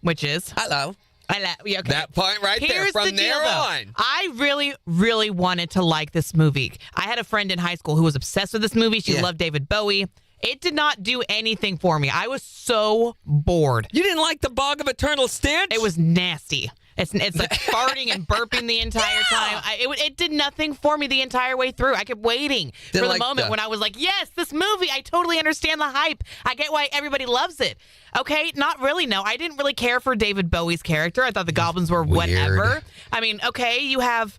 C: Which is?
D: Hello.
C: Okay.
D: That point right there.
C: Here's
D: From
C: the deal,
D: there
C: though.
D: on.
C: I really, really wanted to like this movie. I had a friend in high school who was obsessed with this movie. She loved David Bowie. It did not do anything for me. I was so bored.
D: You didn't like the Bog of Eternal Stench?
C: It was nasty. It's like farting and burping the entire time. It did nothing for me the entire way through. I kept waiting for the moment when I was like, yes, this movie, I totally understand the hype. I get why everybody loves it. Okay, not really, no. I didn't really care for David Bowie's character. I thought the goblins were whatever. I mean, okay, you have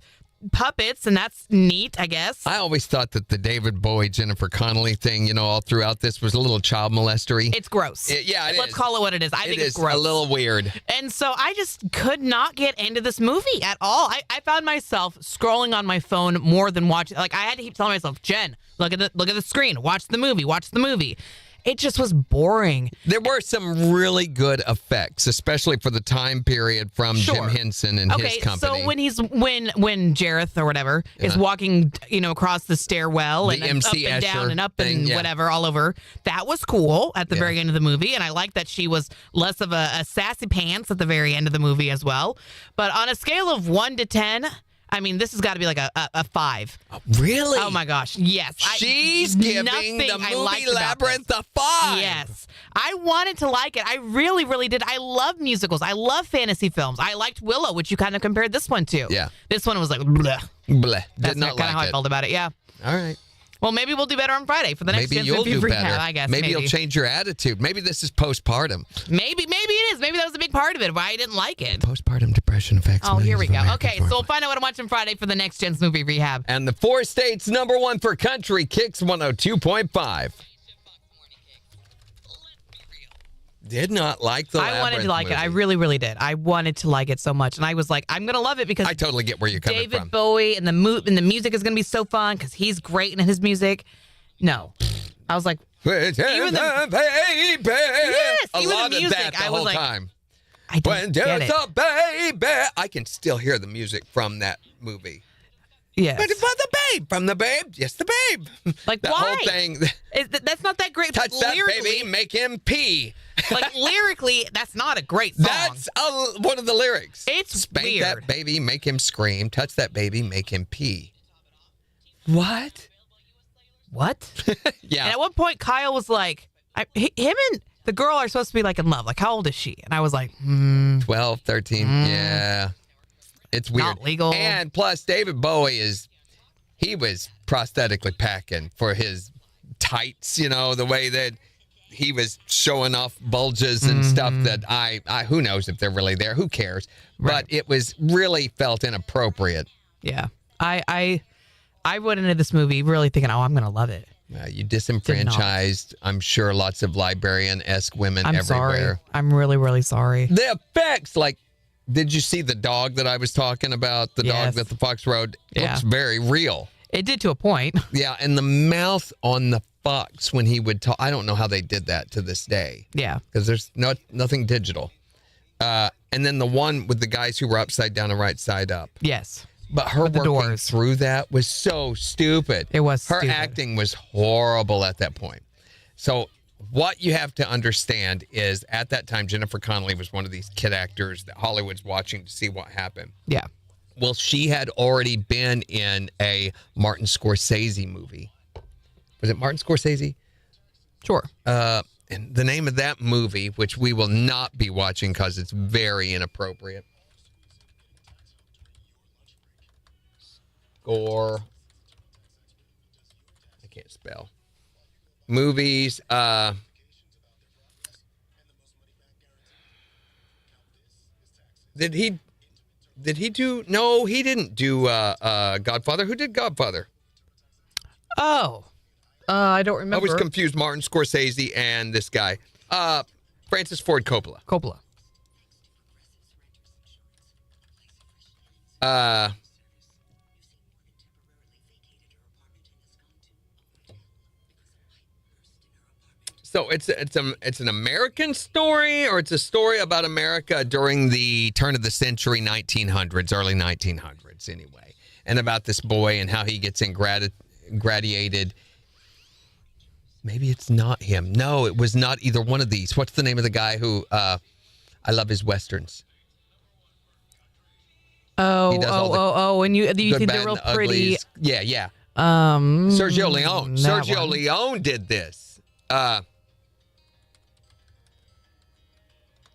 C: puppets, and that's neat, I guess.
D: I always thought that the David Bowie, Jennifer Connelly thing, all throughout this was a little child molestery.
C: It's gross. Let's call it what it is. I think it's gross.
D: A little weird.
C: And so I just could not get into this movie at all. I found myself scrolling on my phone more than watching. Like, I had to keep telling myself, Jen, look at the screen. Watch the movie. It just was boring.
D: There were some really good effects, especially for the time period from Jim Henson and his company.
C: So when Jareth or whatever is walking, across the stairwell
D: The
C: and
D: MC
C: up and down
D: Escher
C: and up
D: thing,
C: and whatever all over, that was cool at the very end of the movie, and I like that she was less of a sassy pants at the very end of the movie as well. But on a scale of 1 to 10. I mean, this has got to be like a 5.
D: Really?
C: Oh, my gosh. Yes.
D: She's giving the movie Labyrinth a 5.
C: Yes. I wanted to like it. I really, really did. I love musicals. I love fantasy films. I liked Willow, which you kind of compared this one to.
D: Yeah.
C: This one was like, bleh.
D: Bleh.
C: That's
D: Did not
C: kind of how I
D: like it.
C: felt about it, yeah.
D: All right.
C: Well, maybe we'll do better on Friday for the next
D: Maybe
C: Jen's
D: you'll
C: Movie
D: do
C: Recap,
D: better.
C: I guess.
D: Maybe you'll change your attitude. Maybe this is postpartum.
C: Maybe it is. Maybe that was a big part of it, why I didn't like it.
D: Postpartum depression affects
C: Oh, here we
D: millions
C: go.
D: of
C: Okay,
D: Americans
C: so we'll find out what I'm watching Friday for the next Jen's Movie Rehab.
D: And the 4 states #1 for country, KIX 102.5. Did not like the
C: I wanted to like
D: movie.
C: it. I really, really did. I wanted to like it so much. And I was like, I'm going to love it because
D: I totally get where you're coming
C: David
D: from.
C: Bowie and the music is going to be so fun because he's great in his music. No. I was like,
D: Even the baby.
C: Yes,
D: a
C: even
D: lot
C: the
D: of
C: music.
D: that the
C: I was
D: whole
C: like,
D: time.
C: I
D: When
C: didn't get
D: there's
C: it.
D: a baby, I can still hear the music from that movie.
C: Yes.
D: But from the babe, yes, the babe.
C: Like,
D: the
C: why?
D: whole thing.
C: That's not that great.
D: Touch that
C: lyrically,
D: baby, make him pee.
C: like lyrically, that's not a great song.
D: That's one of the lyrics.
C: It's
D: Spank
C: weird.
D: that baby, make him scream. Touch that baby, make him pee. What?
C: What?
D: Yeah.
C: And at one point, Kyle was like, him and the girl are supposed to be like in love. Like, how old is she? And I was like,
D: 12, 13. Yeah. It's weird.
C: Not legal.
D: And plus, David Bowie he was prosthetically packing for his tights, the way that he was showing off bulges and stuff that I who knows if they're really there. Who cares?
C: Right.
D: But it was really felt inappropriate.
C: yeah. I went into this movie really thinking, oh, I'm going to love it.
D: You disenfranchised, I'm sure, lots of librarian-esque women
C: I'm
D: everywhere.
C: sorry. I'm really, really sorry.
D: The effects, did you see the dog that I was talking about? The dog
C: Yes.
D: that the fox rode?
C: Yeah.
D: Looks very real.
C: It did to a point.
D: Yeah, and the mouth on the Fox when he would talk. I don't know how they did that to this day.
C: Yeah.
D: Because there's nothing digital. And then the one with the guys who were upside down and right side up.
C: Yes.
D: But her
C: With the
D: working
C: doors.
D: through that was so stupid.
C: It was
D: Her
C: stupid.
D: acting was horrible at that point. So what you have to understand is at that time, Jennifer Connelly was one of these kid actors that Hollywood's watching to see what happened.
C: Yeah.
D: Well, she had already been in a Martin Scorsese movie. Was it Martin Scorsese?
C: Sure.
D: And the name of that movie, which we will not be watching because it's very inappropriate. I can't spell. Movies. Did he do? No, he didn't do Godfather. Who did Godfather?
C: Oh. I don't
D: I
C: remember.
D: was confused. Martin Scorsese and this guy. Francis Ford Coppola.
C: Coppola.
D: So it's an American story, or it's a story about America during the turn of the century, 1900s, early 1900s, anyway, and about this boy and how he gets gradiated. Maybe it's not him. No, it was not either one of these. What's the name of the guy who? I love his westerns.
C: Oh, and you
D: Good,
C: think
D: Bad,
C: they're real
D: and the
C: pretty.
D: Uglies. Yeah.
C: Um,
D: Sergio Leone.
C: that
D: Sergio
C: one.
D: Leone did this.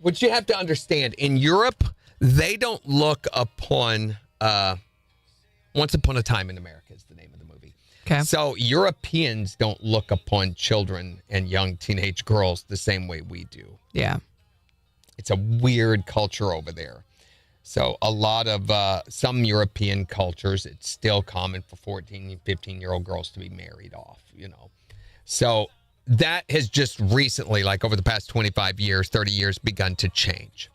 D: What you have to understand, in Europe, they don't look upon Once Upon a Time in America is the name of the movie.
C: Okay.
D: So Europeans don't look upon children and young teenage girls the same way we do.
C: Yeah.
D: It's a weird culture over there. So a lot of some European cultures, it's still common for 14, 15-year-old girls to be married off, So that has just recently, like over the past 25 years, 30 years, begun to change,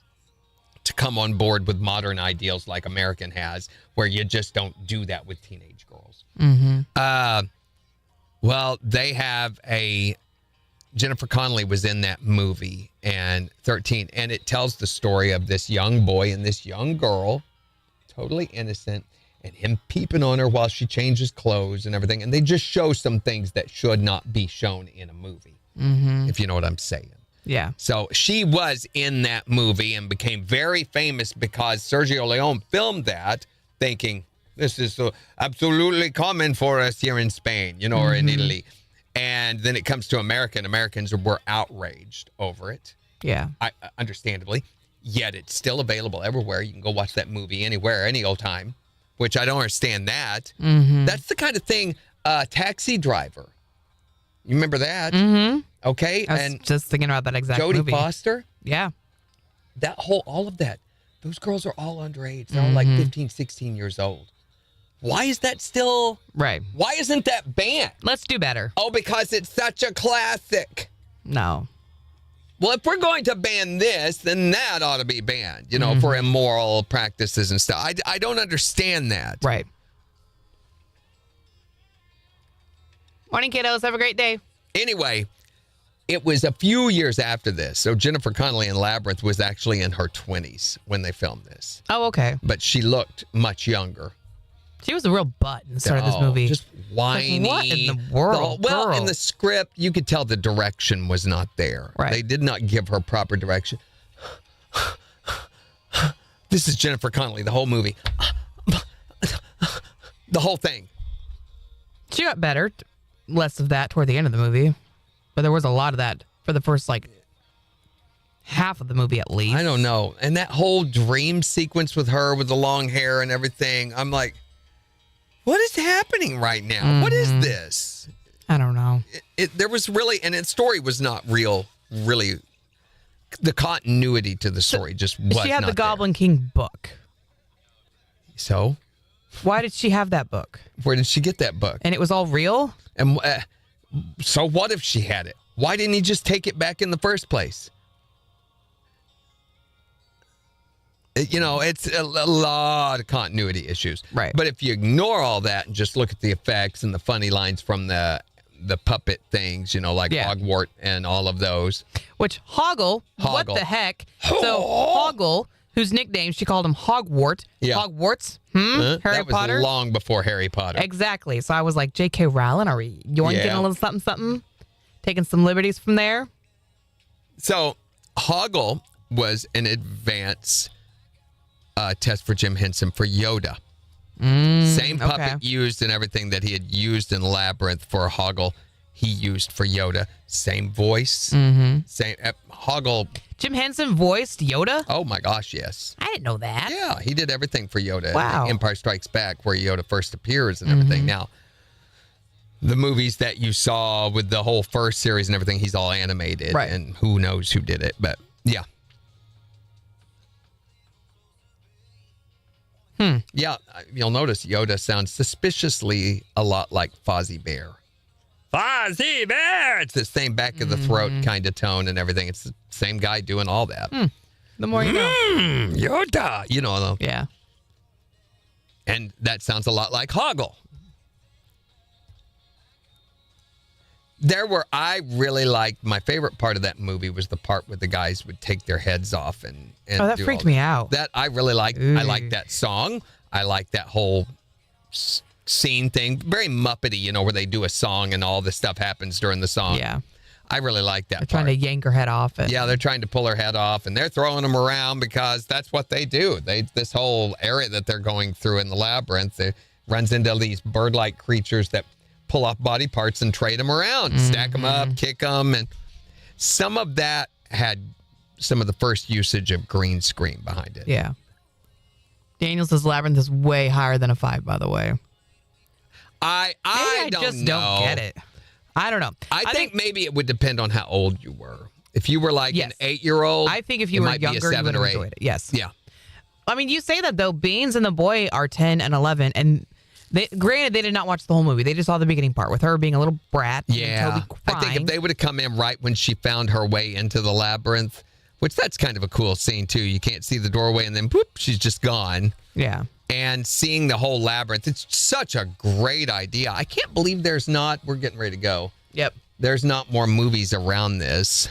D: to come on board with modern ideals like American has, where you just don't do that with teenage girls.
C: Mm-hmm.
D: Well, they have Jennifer Connelly was in that movie, and 13, and it tells the story of this young boy and this young girl, totally innocent, and him peeping on her while she changes clothes and everything. And they just show some things that should not be shown in a movie, if you know what I'm saying.
C: Yeah.
D: So she was in that movie and became very famous because Sergio Leone filmed that thinking, this is so absolutely common for us here in Spain, or in Italy. And then it comes to America, and Americans were outraged over it.
C: Yeah.
D: Understandably. Yet it's still available everywhere. You can go watch that movie anywhere, any old time, which I don't understand that.
C: Mm-hmm.
D: That's the kind of thing, Taxi Driver. You remember that?
C: Mm-hmm.
D: Okay.
C: I was
D: And
C: just thinking about that exact
D: Jodie
C: movie.
D: Foster,
C: Yeah.
D: all of that. Those girls are all underage. They're all like 15, 16 years old. Why is that still?
C: Right.
D: Why isn't that banned?
C: Let's do better.
D: Oh, because it's such a classic.
C: No.
D: Well, if we're going to ban this, then that ought to be banned, for immoral practices and stuff. I don't understand that.
C: Right. Morning, kiddos. Have a great day.
D: Anyway, it was a few years after this. So Jennifer Connelly in Labyrinth was actually in her 20s when they filmed this.
C: Oh, okay.
D: But she looked much younger.
C: She was a real butt in the start of this movie.
D: Just whiny.
C: Like, what in the world?
D: Well,
C: girl?
D: in the script, you could tell the direction was not there.
C: Right.
D: They did not give her proper direction. This is Jennifer Connelly, the whole movie. The whole thing.
C: She got better. Less of that toward the end of the movie. But there was a lot of that for the first, half of the movie at least.
D: I don't know. And that whole dream sequence with her with the long hair and everything, I'm like, what is happening right now?
C: Mm-hmm.
D: What is this?
C: I don't know.
D: There was really, and its story was not really, the continuity to the story just was
C: She had
D: not
C: the Goblin King book.
D: there. So,
C: Why did she have that book?
D: where did she get that book?
C: And it was all real?
D: And so what if she had it? Why didn't he just take it back in the first place? It's a lot of continuity issues.
C: Right.
D: But if you ignore all that and just look at the effects and the funny lines from the the puppet things, like Hogwarts and all of those.
C: Which Hoggle, what the heck? So Hoggle, whose nickname she called him Hogwart.
D: Yeah.
C: Hogwarts. Harry
D: that was
C: Potter.
D: long before Harry Potter.
C: Exactly. So I was like, J.K. Rowling, are we yoinking a little something, something? Taking some liberties from there?
D: So Hoggle was an advance test for Jim Henson for Yoda. Same puppet used and everything that he had used in Labyrinth for Hoggle, he used for Yoda. Same voice. Same Hoggle.
C: Jim Henson voiced Yoda?
D: Oh my gosh, yes.
C: I didn't know that.
D: Yeah, he did everything for Yoda.
C: Wow.
D: Empire Strikes Back, where Yoda first appears and everything. Now, the movies that you saw with the whole first series and everything, he's all animated.
C: Right.
D: And who knows who did it, but yeah. Yeah, you'll notice Yoda sounds suspiciously a lot like Fozzie Bear. Fozzie Bear! It's the same back of the throat kind of tone and everything. It's the same guy doing all that.
C: The more you know.
D: Yoda!
C: Yeah.
D: And that sounds a lot like Hoggle. I really liked, my favorite part of that movie was the part where the guys would take their heads off and
C: that
D: do
C: freaked
D: all
C: me out.
D: That I really liked. I liked that song. I liked that whole scene thing. Very Muppety, where they do a song and all this stuff happens during the song.
C: Yeah.
D: I really liked that
C: They're
D: part.
C: trying to yank her head off.
D: Yeah, they're trying to pull her head off, and they're throwing them around because that's what they do. This whole area that they're going through in the labyrinth, it runs into these bird-like creatures that pull off body parts and trade them around, stack them up, kick them, and some of that had some of the first usage of green screen behind it.
C: Yeah. Daniel says Labyrinth is way higher than a 5, by the way.
D: I
C: don't
D: know.
C: get it. I don't know.
D: I think maybe it would depend on how old you were. If you were like an 8-year-old,
C: I think if you were
D: might be a
C: younger, you
D: 7
C: would have
D: or 8.
C: enjoyed it. Yes.
D: Yeah.
C: I mean, you say that, though. Beans and the boy are 10 and 11, and granted, they did not watch the whole movie. They just saw the beginning part with her being a little brat.
D: Yeah.
C: And Toby crying.
D: I think if they would have come in right when she found her way into the labyrinth, which that's kind of a cool scene, too. You can't see the doorway, and then, whoop, she's just gone.
C: Yeah.
D: And seeing the whole labyrinth, it's such a great idea. I can't believe we're getting ready to go.
C: Yep.
D: There's not more movies around this.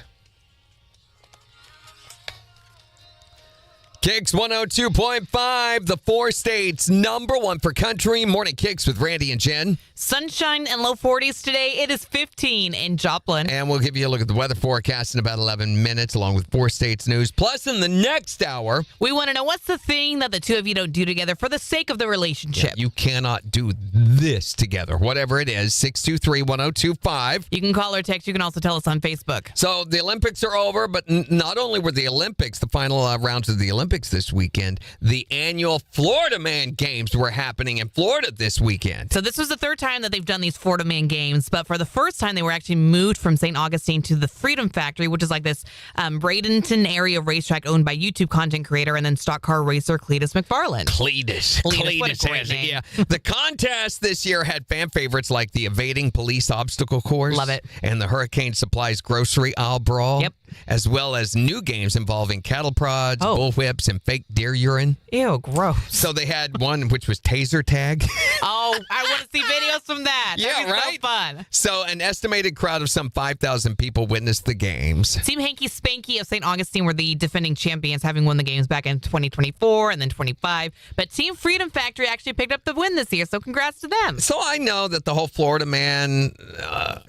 D: KIX 102.5, the 4 states, #1 for country. Morning KIX with Randy and Jen.
C: Sunshine and low 40s today. It is 15 in Joplin.
D: And we'll give you a look at the weather forecast in about 11 minutes, along with 4 states news. Plus, in the next hour,
C: we want to know what's the thing that the two of you don't do together for the sake of the relationship.
D: You cannot do this together, whatever it is. 623-1025.
C: You can call or text. You can also tell us on Facebook.
D: So the Olympics are over, but not only were the Olympics, the final rounds of the Olympics this weekend, the annual Florida Man Games were happening in Florida this weekend.
C: So this was the third time that they've done these Florida Man Games, but for the first time they were actually moved from St. Augustine to the Freedom Factory, which is like this Bradenton area racetrack owned by YouTube content creator and then stock car racer Cletus McFarland.
D: Cletus
C: what a great
D: has it,
C: name.
D: yeah. The contest this year had fan favorites like the Evading Police Obstacle Course.
C: Love it.
D: And the Hurricane Supplies Grocery Aisle Brawl.
C: Yep.
D: As well as new games involving cattle prods, bullwhips, and fake deer urine.
C: Ew, gross.
D: So they had one which was taser tag.
C: Oh, I want to see videos from that.
D: Yeah,
C: That'd be
D: right?
C: so fun.
D: So an estimated crowd of some 5,000 people witnessed the games.
C: Team Hanky Spanky of St. Augustine were the defending champions, having won the games back in 2024 and then 25. But Team Freedom Factory actually picked up the win this year, so congrats to them.
D: So I know that the whole Florida man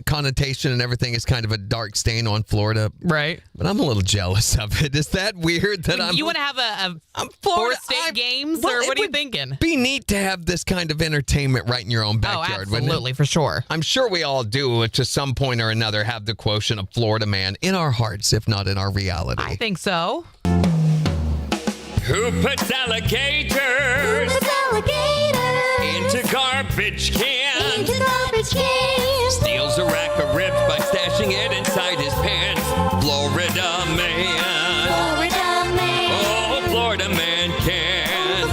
D: connotation and everything is kind of a dark stain on Florida.
C: Right.
D: But I'm a little jealous of it. Is that weird that
C: You want to have a
D: Florida,
C: four-state games,
D: well,
C: or what
D: it
C: are you
D: would
C: thinking?
D: Be neat to have this kind of entertainment right in your own backyard, wouldn't it?
C: Absolutely, for sure.
D: I'm sure we all do, to some point or another, have the quotient of Florida man in our hearts, if not in our reality.
C: I think so.
H: Who puts alligators into garbage cans? Steals a rack of ribs by stashing it inside his pants. Florida man. Oh, Florida man can.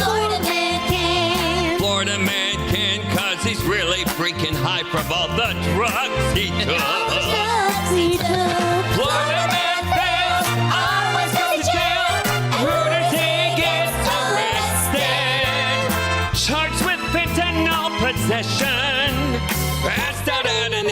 H: Florida man can, 'cause he's really freaking high from all the drugs he took. Florida man fails, always goes to jail. Who does he get arrested? Charged with fentanyl possession. Passed out at an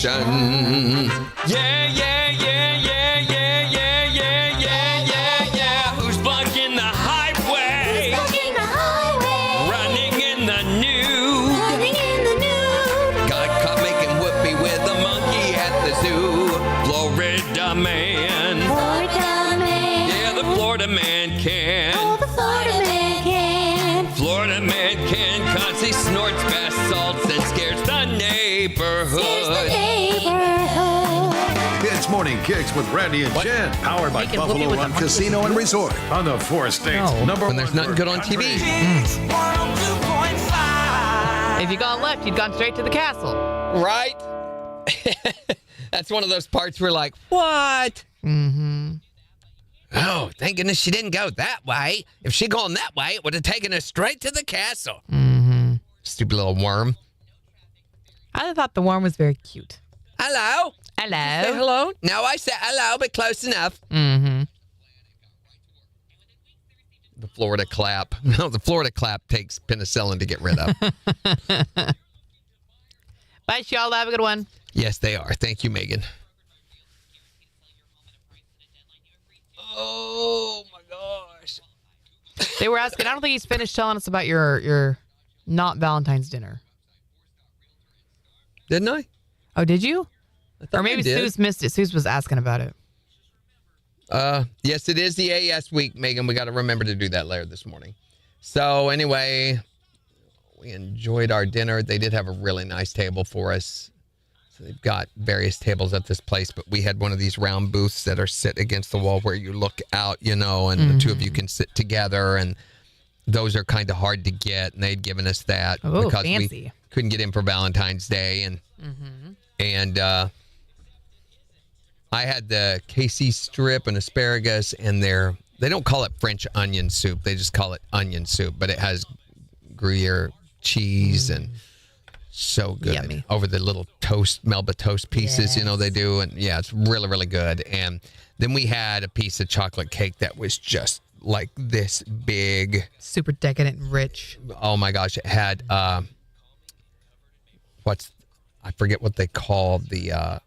D: nation. Yeah, yeah, yeah, yeah, yeah, yeah, yeah, yeah, yeah, yeah.
H: Who's blocking the highway?
E: Walking the highway.
H: Running in the nude.
E: Running in the nude.
H: Got caught making whoopee with a monkey at the zoo. Florida man.
E: Florida man.
H: Yeah, the Florida man can.
E: Oh, the Florida man can.
H: Florida man can, cause he snorts bath salts and scares the neighborhood.
E: Here's the neighborhood.
A: It's Morning Kicks with Randy and Jen, powered by
C: Making whoopee
A: Buffalo
C: with
A: Run
C: the
A: Casino and Resort on the four states.
C: No.
A: Number
D: When there's
A: one
D: nothing
A: for
D: good on
A: country.
D: TV.
C: If you'd gone left, you'd gone straight to the castle.
D: Right? That's one of those parts where like, what?
C: Mm-hmm.
D: Oh, thank goodness she didn't go that way. If she'd gone that way, it would have taken us straight to the castle.
C: Mm-hmm.
D: Stupid little worm.
C: I thought the worm was very cute.
D: Hello? Say
C: Hello.
D: hello? No, I said hello, but close enough.
C: Mm-hmm.
D: The Florida clap. No, the Florida clap takes penicillin to get rid of.
C: Bye, y'all. Have a good one.
D: Yes, they are. Thank you, Megan. Oh, my gosh.
C: They were asking. I don't think he's finished telling us about your not Valentine's dinner.
D: Didn't I?
C: Oh, did you?
D: I thought
C: Or maybe
D: I did.
C: Sue's missed it. Sue's was asking about it.
D: Yes, it is the AS week, Megan. We got to remember to do that later this morning. So anyway, we enjoyed our dinner. They did have a really nice table for us. So they've got various tables at this place, but we had one of these round booths that are sit against the wall where you look out, and the two of you can sit together, and those are kind of hard to get, and they'd given us that
C: Oh,
D: because
C: fancy.
D: we couldn't get in for Valentine's Day, and I had the KC strip and asparagus, and they don't call it French onion soup. They just call it onion soup, but it has Gruyere cheese and so good.
C: Yummy.
D: Over the little toast, Melba toast pieces, they do. And yeah, it's really, really good. And then we had a piece of chocolate cake that was just like this big.
C: Super decadent and rich.
D: Oh my gosh. It had, I forget what they call the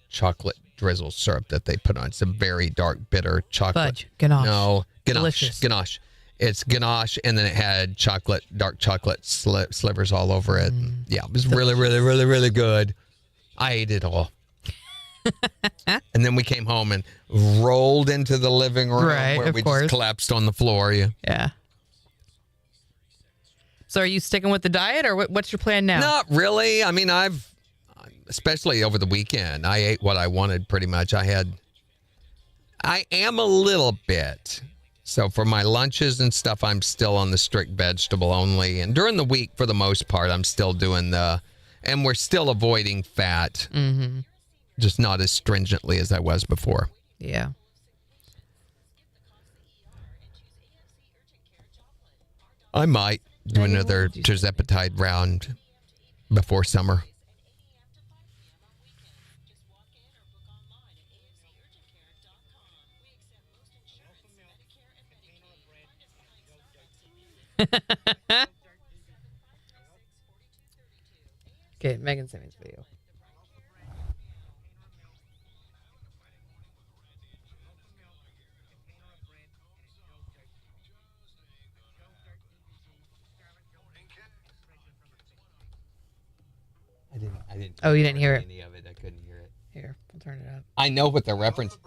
D: chocolate drizzle syrup that they put on. It's a very dark, bitter chocolate.
C: Fudge. Ganache.
D: No, ganache.
C: Delicious.
D: Ganache. It's ganache, and then it had dark chocolate slivers all over it. Yeah, it was really, really, really, really good. I ate it all. And then we came home and rolled into the living room
C: Right,
D: where
C: of
D: we
C: course.
D: just collapsed on the floor. Yeah.
C: Yeah. So are you sticking with the diet, or what's your plan now?
D: Not really. I mean, especially over the weekend, I ate what I wanted pretty much. I am a little bit. So for my lunches and stuff, I'm still on the strict vegetable only. And during the week, for the most part, I'm still doing and we're still avoiding fat.
C: Mm-hmm.
D: Just not as stringently as I was before.
C: Yeah.
D: I might do another tirzepatide round before summer.
C: Okay, Megan sent me this video.
D: I didn't.
C: Oh, you didn't hear it?
D: Any of it. I couldn't hear it.
C: Here, I'll turn it up.
D: I know what the reference.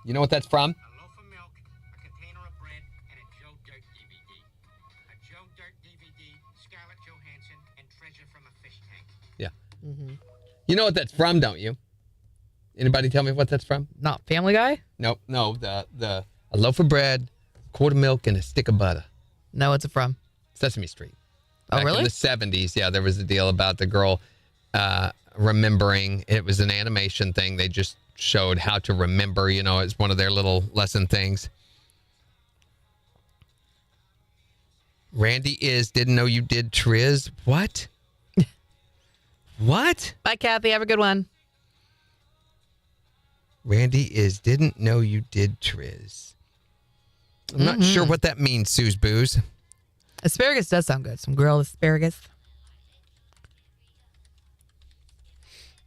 D: You know what that's from?
I: A loaf of milk, a container of bread, and a Joe Dirt DVD. A Joe Dirt DVD, Scarlett Johansson, and Treasure from a Fish Tank.
D: Yeah.
C: Mm-hmm.
D: You know what that's from, don't you? Anybody tell me what that's from?
C: Not Family Guy?
D: Nope. No, a loaf of bread, a quart of milk, and a stick of butter.
C: No, what's it from?
D: Sesame Street.
C: Oh,
D: Back
C: really?
D: in the 70s, yeah, there was a deal about the girl remembering. It was an animation thing. They just showed how to remember, it's one of their little lesson things. Randy didn't know you did Triz. What? What?
C: Bye, Kathy. Have a good one.
D: Randy didn't know you did Triz. I'm not sure what that means, Sue's Booze.
C: Asparagus does sound good. Some grilled asparagus.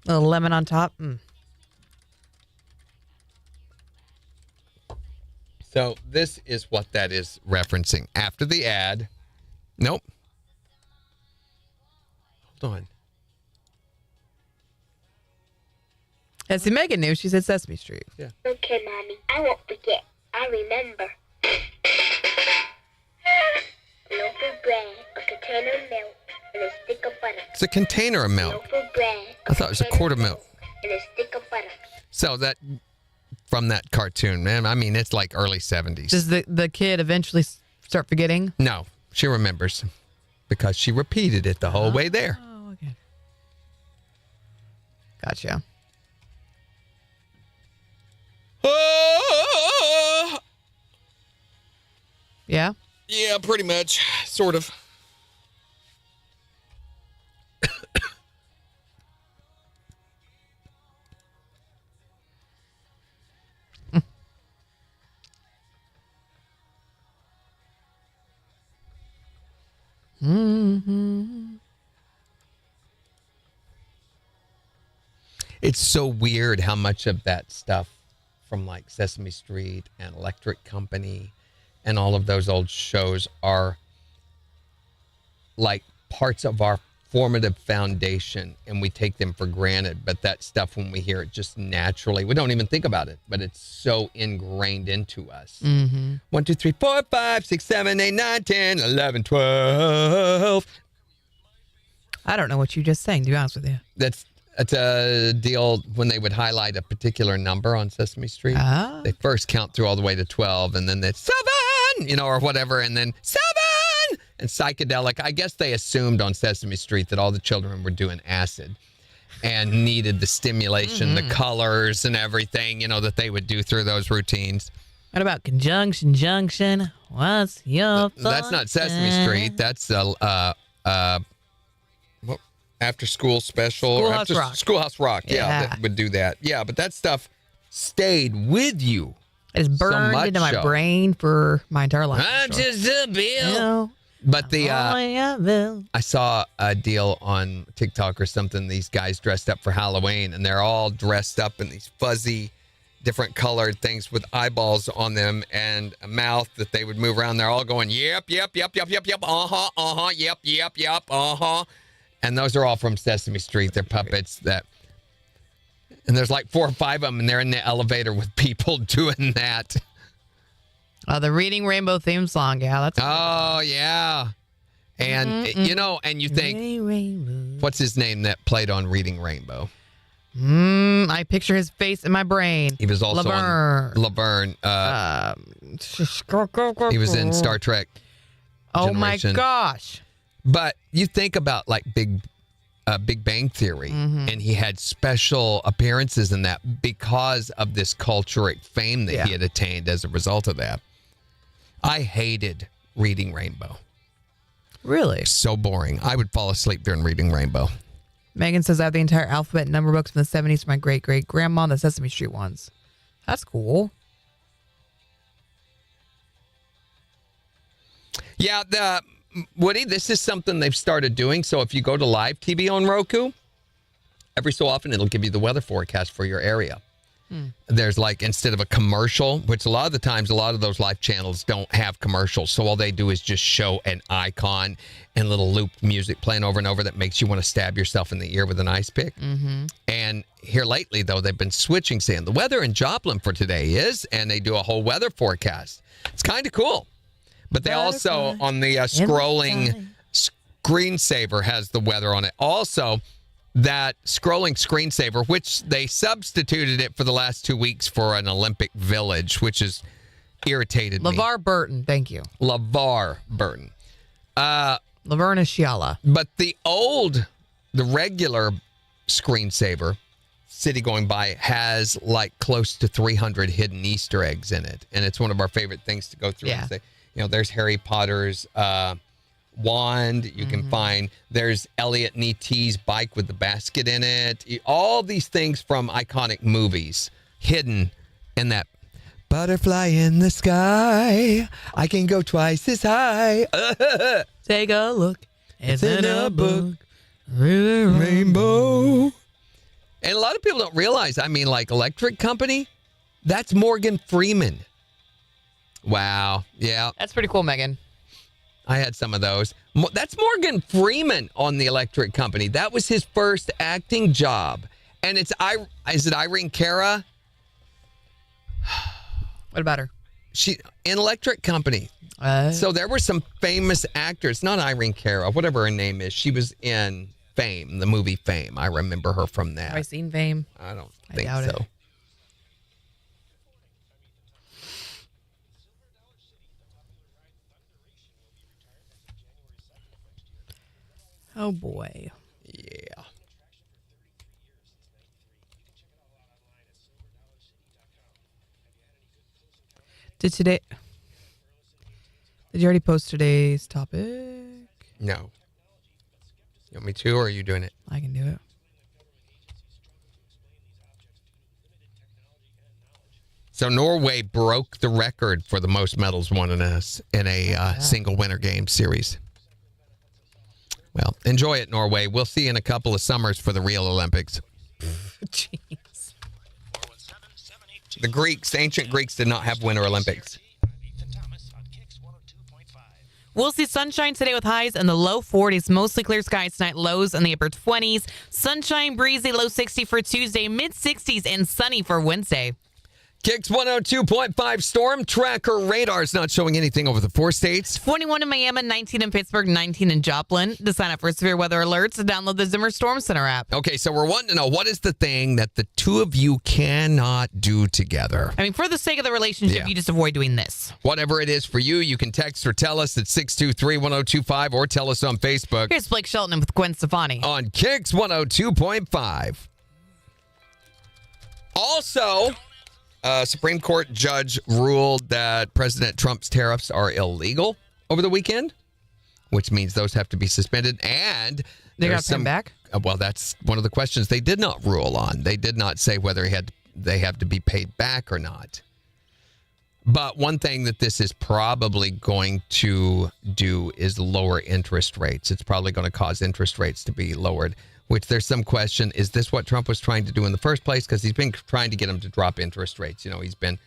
C: A little lemon on top.
D: So this is what that is referencing. After the ad. Nope. Hold on.
C: As the Megan knew, she said Sesame Street.
D: Yeah.
E: Okay, Mommy. I won't forget. I remember. A loaf of bread, a container of milk, and a stick of butter.
D: It's a container of
E: A
D: milk.
E: loaf of bread.
D: I thought it was a quart of milk.
E: And a stick of butter.
D: So that from that cartoon, man. I mean, it's like early 70s.
C: Does the kid eventually start forgetting?
D: No, she remembers because she repeated it the whole way there.
C: Oh, okay. Gotcha. Yeah?
D: Yeah, pretty much. Sort of. It's so weird how much of that stuff from like Sesame Street and Electric Company and all of those old shows are like parts of our formative foundation, and we take them for granted. But that stuff, when we hear it just naturally, we don't even think about it, but it's so ingrained into us. 1, 2, 3, 4, 5, 6, 7, 8, 9, 10, 11, 12.
C: I don't know what you just sang, to be honest with you.
D: That's a deal when they would highlight a particular number on Sesame Street.
C: Ah.
D: They first count through all the way to 12, and then it's 7, or whatever, and then 7 and psychedelic. I guess they assumed on Sesame Street that all the children were doing acid and needed the stimulation, the colors and everything, that they would do through those routines.
C: What about conjunction junction? What's your
D: That's not Sesame Street. That's after school special.
C: Schoolhouse Rock.
D: Schoolhouse Rock. Yeah,
C: Yeah.
D: that would do that. Yeah, but that stuff stayed with you.
C: It's burned
D: much
C: into my
D: so.
C: brain for my entire life.
D: I'm
C: Sure.
D: just a bill.
C: No,
D: But
C: I
D: I saw a deal on TikTok or something. These guys dressed up for Halloween, and they're all dressed up in these fuzzy, different colored things with eyeballs on them and a mouth that they would move around. They're all going, yep, yep, yep, yep, yep, yep, yep, yep, yep, And those are all from Sesame Street. They're puppets and there's like 4 or 5 of them, and they're in the elevator with people doing that.
C: The Reading Rainbow theme song. Yeah, that's.
D: Oh, yeah. And, and you think,
C: Rainbow.
D: what's his name that played on Reading Rainbow?
C: I picture his face in my brain.
D: He was also
C: Laverne.
D: on Laverne. He was in Star Trek.
C: Oh, my
D: Generation.
C: gosh.
D: But you think about like Big Bang Theory, and he had special appearances in that because of this cultural fame that he had attained as a result of that. I hated Reading Rainbow.
C: Really?
D: So boring. I would fall asleep during Reading Rainbow.
C: Megan says I have the entire alphabet and number books from the 70s from my great-great-grandma, the Sesame Street ones. That's cool.
D: Yeah, Woody, this is something they've started doing. So if you go to live TV on Roku, every so often it'll give you the weather forecast for your area. There's like, instead of a commercial, which a lot of the times, a lot of those live channels don't have commercials. So all they do is just show an icon and little looped music playing over and over that makes you want to stab yourself in the ear with an ice pick. And here lately, though, they've been switching, saying the weather in Joplin for today is, and they do a whole weather forecast. It's kind of cool. But they also, on the scrolling screensaver, has the weather on it. Also, that scrolling screensaver, which they substituted it for the last 2 weeks for an Olympic Village, which has irritated me.
C: LeVar Burton, thank you.
D: LeVar Burton.
C: Laverne is Shiala.
D: But the regular screensaver, City Going By, has like close to 300 hidden Easter eggs in it. And it's one of our favorite things to go through and say, there's Harry Potter's wand. You can find, there's Elliot and E.T.'s bike with the basket in it. All these things from iconic movies hidden in that butterfly in the sky. I can go twice as high.
C: Take a look. It's in a book.
D: Rainbow. And a lot of people don't realize, I mean, like Electric Company, that's Morgan Freeman. Wow. Yeah.
C: That's pretty cool, Megan.
D: I had some of those. That's Morgan Freeman on the Electric Company. That was his first acting job. And is it Irene Cara?
C: What about her?
D: She in Electric Company. So there were some famous actors, not Irene Cara, whatever her name is. She was in Fame, the movie Fame. I remember her from that.
C: Have I seen Fame?
D: I don't
C: I
D: think
C: doubt
D: so.
C: it. Oh boy.
D: Yeah.
C: Did you already post today's topic?
D: No. You want me to, or are you doing it?
C: I can do it.
D: So Norway broke the record for the most medals won in a single Winter Games series. Well, enjoy it, Norway. We'll see you in a couple of summers for the real Olympics.
C: Jeez.
D: The Greeks, ancient Greeks, did not have Winter Olympics.
C: We'll see sunshine today with highs in the low 40s. Mostly clear skies tonight, lows in the upper 20s. Sunshine, breezy, low 60 for Tuesday, mid 60s, and sunny for Wednesday.
D: KIX 102.5 storm tracker radar is not showing anything over the 4 states.
C: 21 in Miami, 19 in Pittsburgh, 19 in Joplin. To sign up for severe weather alerts, download the Zimmer Storm Center app.
D: Okay, so we're wanting to know, what is the thing that the two of you cannot do together?
C: I mean, for the sake of the relationship,
D: Yeah.
C: you just avoid doing this.
D: Whatever it is for you, you can text or tell us at 623-1025 or tell us on Facebook
C: Here's Blake Shelton with Gwen Stefani.
D: on KIX 102.5. Also, a Supreme Court judge ruled that President Trump's tariffs are illegal over the weekend, which means those have to be suspended. And
C: They got
D: there's
C: to pay him back?
D: Well, that's one of the questions they did not rule on. They did not say whether they have to be paid back or not. But one thing that this is probably going to do is lower interest rates. It's probably going to cause interest rates to be lowered, which there's some question, is this what Trump was trying to do in the first place? Because he's been trying to get them to drop interest rates. You know, he's been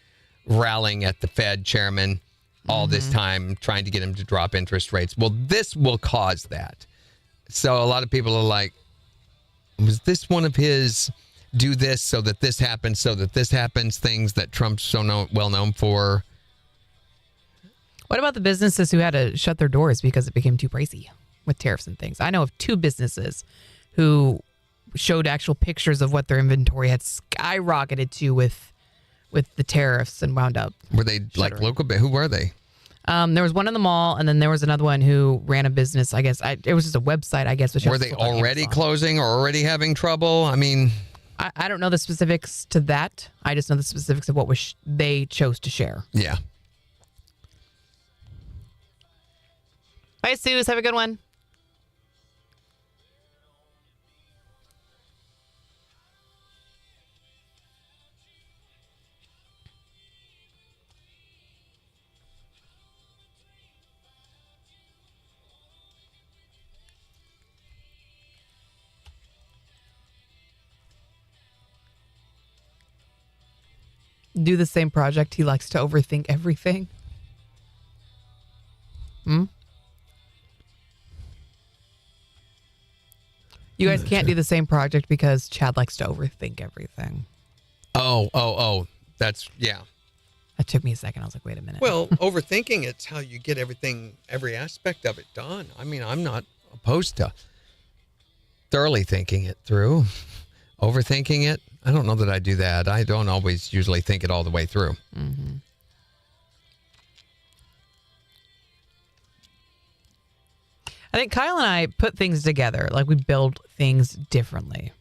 D: rallying at the Fed chairman all this time, trying to get him to drop interest rates. Well, this will cause that. So a lot of people are like, was this one of his do this so that this happens, things that Trump's so well known for?
C: What about the businesses who had to shut their doors because it became too pricey with tariffs and things? I know of 2 businesses who showed actual pictures of what their inventory had skyrocketed to with the tariffs and wound up.
D: Were they like local? Who were they?
C: There was one in the mall, and then there was another one who ran a business. I guess it was just a website. I guess.
D: Were they already closing or already having trouble? I mean,
C: I don't know the specifics to that. I just know the specifics of what they chose to share.
D: Yeah.
C: Bye, Suze. Have a good one. Do the same project. He likes to overthink everything. You guys can't do the same project because Chad likes to overthink everything.
D: Oh. That's, yeah.
C: That took me a second. I was like, wait a minute.
D: Well, overthinking, it's how you get every aspect of it done. I mean, I'm not opposed to thoroughly thinking it through. Overthinking it, I don't know that I do that. I don't always usually think it all the way through.
C: Mm-hmm. I think Kyle and I put things together. Like, we build things differently.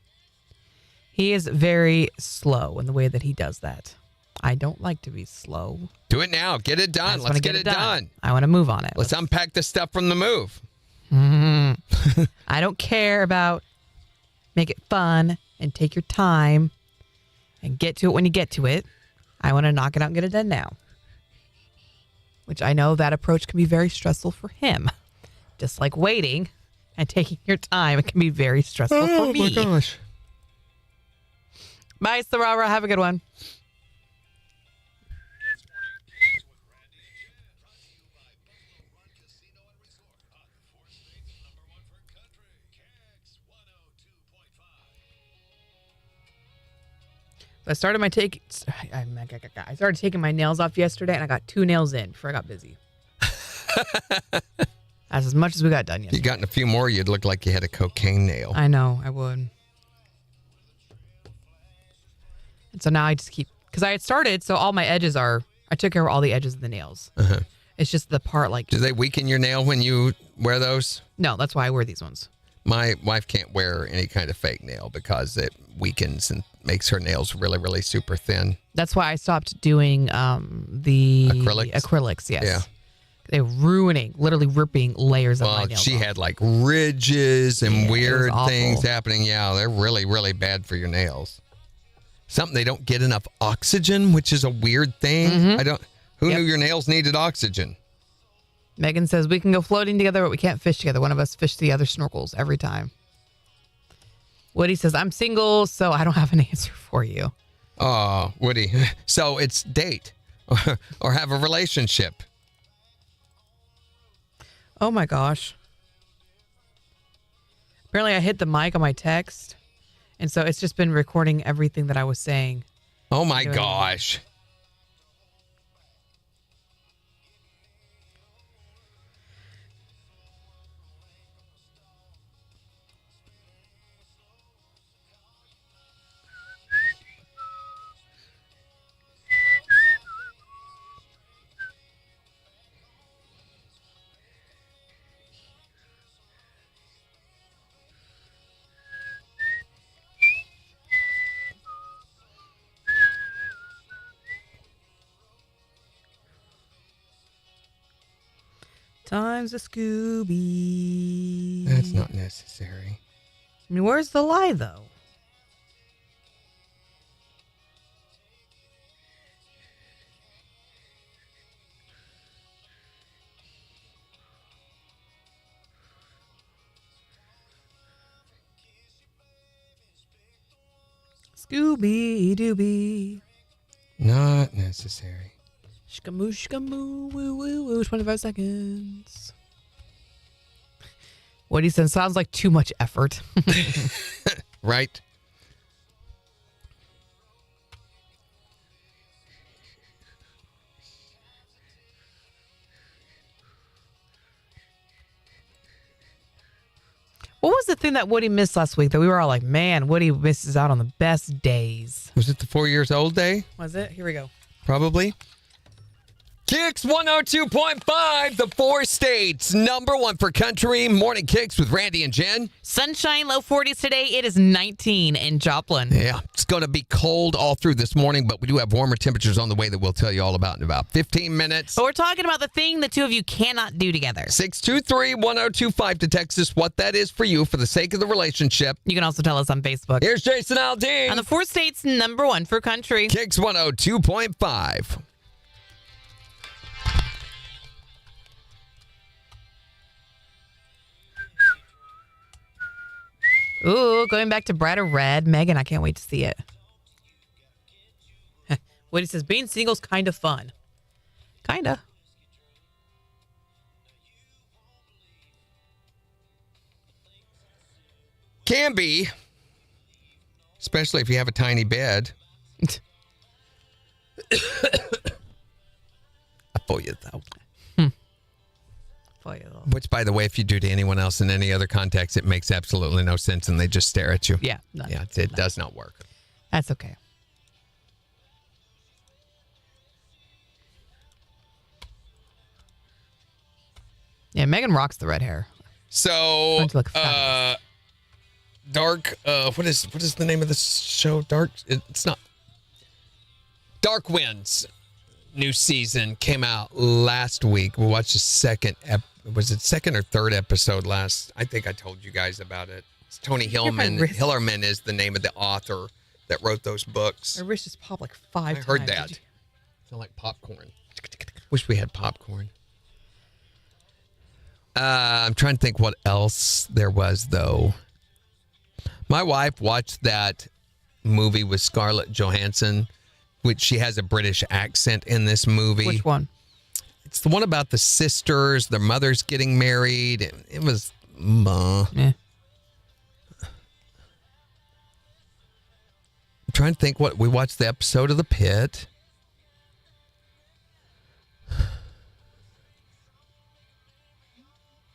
C: He is very slow in the way that he does that. I don't like to be slow.
D: Do it now. Get it done. Let's get it done.
C: I want to move on it.
D: Let's unpack the stuff from the move.
C: I don't care about make it fun and take your time and get to it when you get to it. I want to knock it out and get it done now. Which I know that approach can be very stressful for him. Just like waiting and taking your time, it can be very stressful for me.
D: Oh my gosh.
C: Bye, Sarara. Have a good one. I started I started taking my nails off yesterday, and I got 2 nails in before I got busy. That's as much as we got done yesterday.
D: You gotten a few more, you'd look like you had a cocaine nail.
C: I know, I would. And so now I just keep, because I had started, so all my edges I took care of all the edges of the nails.
D: Uh-huh.
C: It's just the part like.
D: Do they weaken your nail when you wear those?
C: No, that's why I wear these ones.
D: My wife can't wear any kind of fake nail because it weakens and makes her nails really, really super thin.
C: That's why I stopped doing the acrylics. Yes.
D: Yeah.
C: They're literally ripping layers of my nails.
D: She
C: off.
D: had like ridges and weird
C: awful.
D: things happening. Yeah, they're really, really bad for your nails. Something they don't get enough oxygen, which is a weird thing.
C: Mm-hmm.
D: Who knew your nails needed oxygen?
C: Megan says we can go floating together, but we can't fish together. One of us fish the other snorkels every time. Woody says, I'm single, so I don't have an answer for you.
D: Oh, Woody. So it's date or have a relationship.
C: Oh my gosh. Apparently I hit the mic on my text, and so it's just been recording everything that I was saying.
D: Oh my gosh.
C: Time's a Scooby.
D: That's not necessary.
C: I mean, where's the lie, though? Scooby Dooby.
D: Not necessary.
C: Shkamoo, shkamoo, woo, woo, woo. 25 seconds. What he said sounds like too much effort.
D: Right?
C: What was the thing that Woody missed last week that we were all like, man, Woody misses out on the best days?
D: Was it the 4 years old day?
C: Was it? Here we go.
D: Probably. KIX 102.5, the 4 states, #1 for country. Morning KIX with Randy and Jen.
C: Sunshine, low 40s today. It is 19 in Joplin.
D: Yeah, it's going to be cold all through this morning, but we do have warmer temperatures on the way that we'll tell you all about in about 15 minutes.
C: But we're talking about the thing the two of you cannot do together.
D: 623-1025 to text us what that is for you for the sake of the relationship.
C: You can also tell us on Facebook.
D: Here's Jason Aldean.
C: On the 4 states, #1 for country.
D: KIX 102.5.
C: Ooh, going back to Brighter Red. Megan, I can't wait to see it. Woody says, being single's kind of fun. Kinda.
D: Can be. Especially if you have a tiny bed. I feel you, though. Which, by the way, if you do to anyone else in any other context, it makes absolutely no sense and they just stare at you.
C: Yeah.
D: It does not work.
C: That's okay. Yeah, Megan rocks the red hair.
D: So,
C: To look fabulous.
D: Dark, what is the name of this show? It's not. Dark Winds new season came out last week. We watched the second second or third episode last? I think I told you guys about it. It's Tony Hillman. Hillerman is the name of the author that wrote those books.
C: My wrist just popped like 5 times.
D: I heard that. Sound like popcorn. Wish we had popcorn. I'm trying to think what else there was, though. My wife watched that movie with Scarlett Johansson, which she has a British accent in this movie.
C: Which one?
D: It's the one about the sisters, their mothers getting married. It was...
C: Yeah.
D: I'm trying to think what... We watched the episode of The Pit.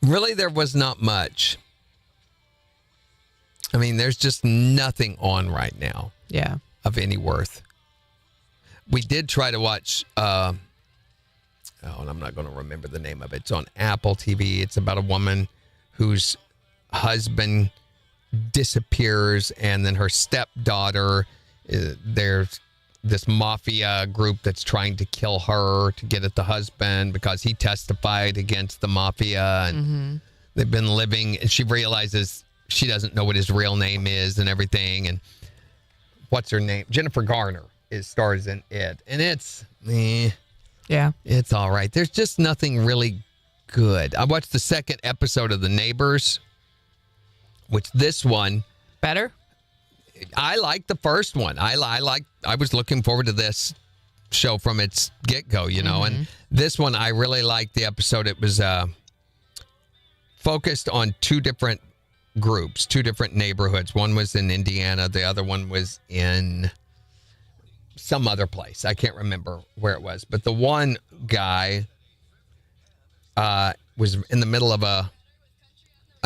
D: Really, there was not much. I mean, there's just nothing on right now.
C: Yeah.
D: Of any worth. We did try to watch... and I'm not going to remember the name of it. It's on Apple TV. It's about a woman whose husband disappears, and then her stepdaughter, there's this mafia group that's trying to kill her to get at the husband because he testified against the mafia, and they've been living, and she realizes she doesn't know what his real name is and everything. And what's her name? Jennifer Garner stars in it, and it's
C: yeah,
D: it's all right. There's just nothing really good. I watched the second episode of The Neighbors, which this one
C: better.
D: I liked the first one. I was looking forward to this show from its get-go, you know. And this one, I really liked the episode. It was focused on two different groups, two different neighborhoods. One was in Indiana. The other one was in some other place. I can't remember where it was. But the one guy was in the middle of a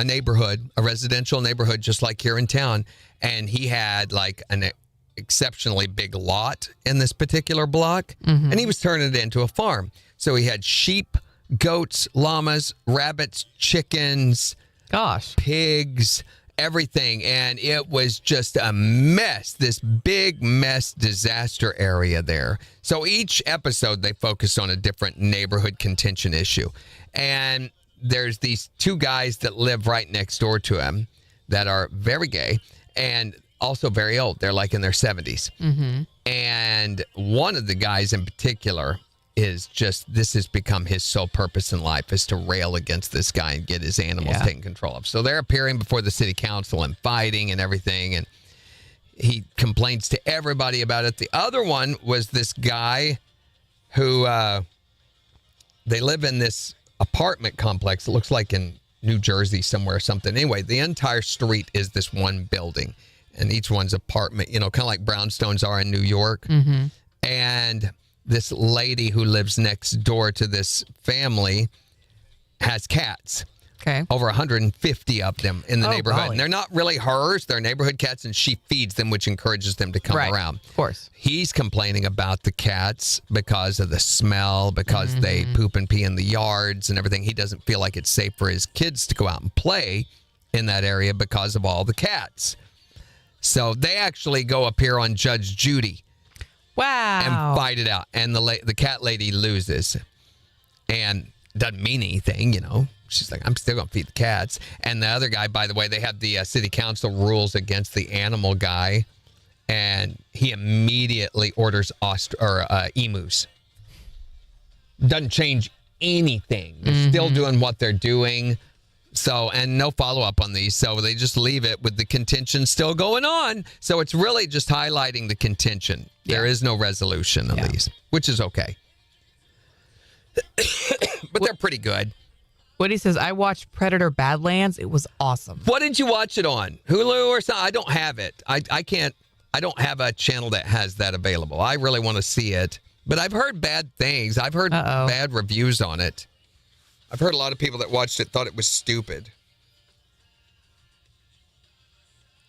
D: neighborhood, a residential neighborhood, just like here in town. And he had like an exceptionally big lot in this particular block. And he was turning it into a farm. So he had sheep, goats, llamas, rabbits, chickens, pigs, everything. And it was just a mess, this big mess disaster area there. So each episode, they focus on a different neighborhood contention issue. And there's these two guys that live right next door to him that are very gay and also very old. They're like in their 70s. And one of the guys in particular is just, this has become his sole purpose in life, is to rail against this guy and get his animals taken control of. So they're appearing before the city council and fighting and everything. And he complains to everybody about it. The other one was this guy who, they live in this apartment complex. It looks like in New Jersey somewhere or something. Anyway, the entire street is this one building, and each one's apartment, you know, kind of like brownstones are in New York. And this lady who lives next door to this family has cats.
C: Okay.
D: Over 150 of them in the neighborhood.
C: Golly.
D: And they're not really hers. They're neighborhood cats, and she feeds them, which encourages them to come around.
C: Of course.
D: He's complaining about the cats because of the smell, because they poop and pee in the yards and everything. He doesn't feel like it's safe for his kids to go out and play in that area because of all the cats. So they actually go up here on Judge Judy.
C: Wow.
D: And fight it out. And the cat lady loses and doesn't mean anything, you know. She's like, I'm still going to feed the cats. And the other guy, by the way, they have the city council rules against the animal guy. And he immediately orders emus. Doesn't change anything. They're still doing what they're doing. So, and no follow-up on these. So they just leave it with the contention still going on. So it's really just highlighting the contention. There is no resolution on these, which is okay. But they're pretty good.
C: Woody says, I watched Predator Badlands. It was awesome.
D: What did you watch it on? Hulu or something? I don't have it. I don't have a channel that has that available. I really want to see it. But I've heard bad things. I've heard bad reviews on it. I've heard a lot of people that watched it thought it was stupid.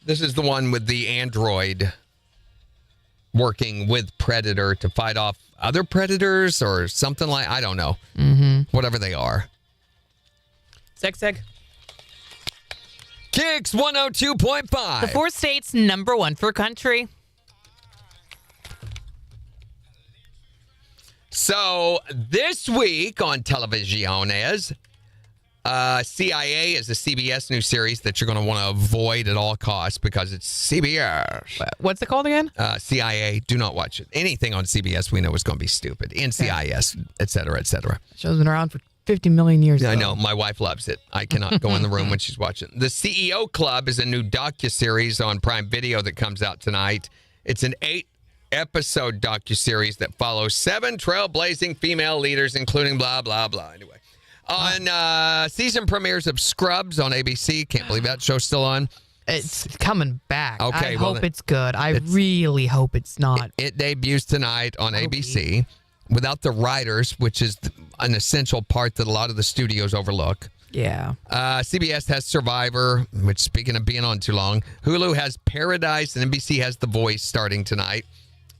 D: This is the one with the android working with Predator to fight off other predators or something like, I don't know. Whatever they are.
C: Seg.
D: KIX 102.5.
C: The 4 states #1 for country.
D: So this week on television is CIA is a CBS new series that you're going to want to avoid at all costs because it's CBS.
C: What's it called again?
D: CIA. Do not watch it. Anything on CBS we know is going to be stupid. NCIS, et cetera, et cetera.
C: Show's been around for 50 million years
D: I
C: ago.
D: know. My wife loves it. I cannot go in the room when she's watching. The CEO Club is a new docuseries on Prime Video that comes out tonight. It's an 8-episode docuseries that follows 7 trailblazing female leaders, including blah, blah, blah. Anyway, on season premieres of Scrubs on ABC. Can't believe that show's still on.
C: It's coming back.
D: Okay,
C: I
D: well,
C: hope it's good. I really hope it's not.
D: It debuts tonight on ABC without the writers, which is an essential part that a lot of the studios overlook.
C: Yeah.
D: CBS has Survivor, which, speaking of being on too long, Hulu has Paradise, and NBC has The Voice starting tonight.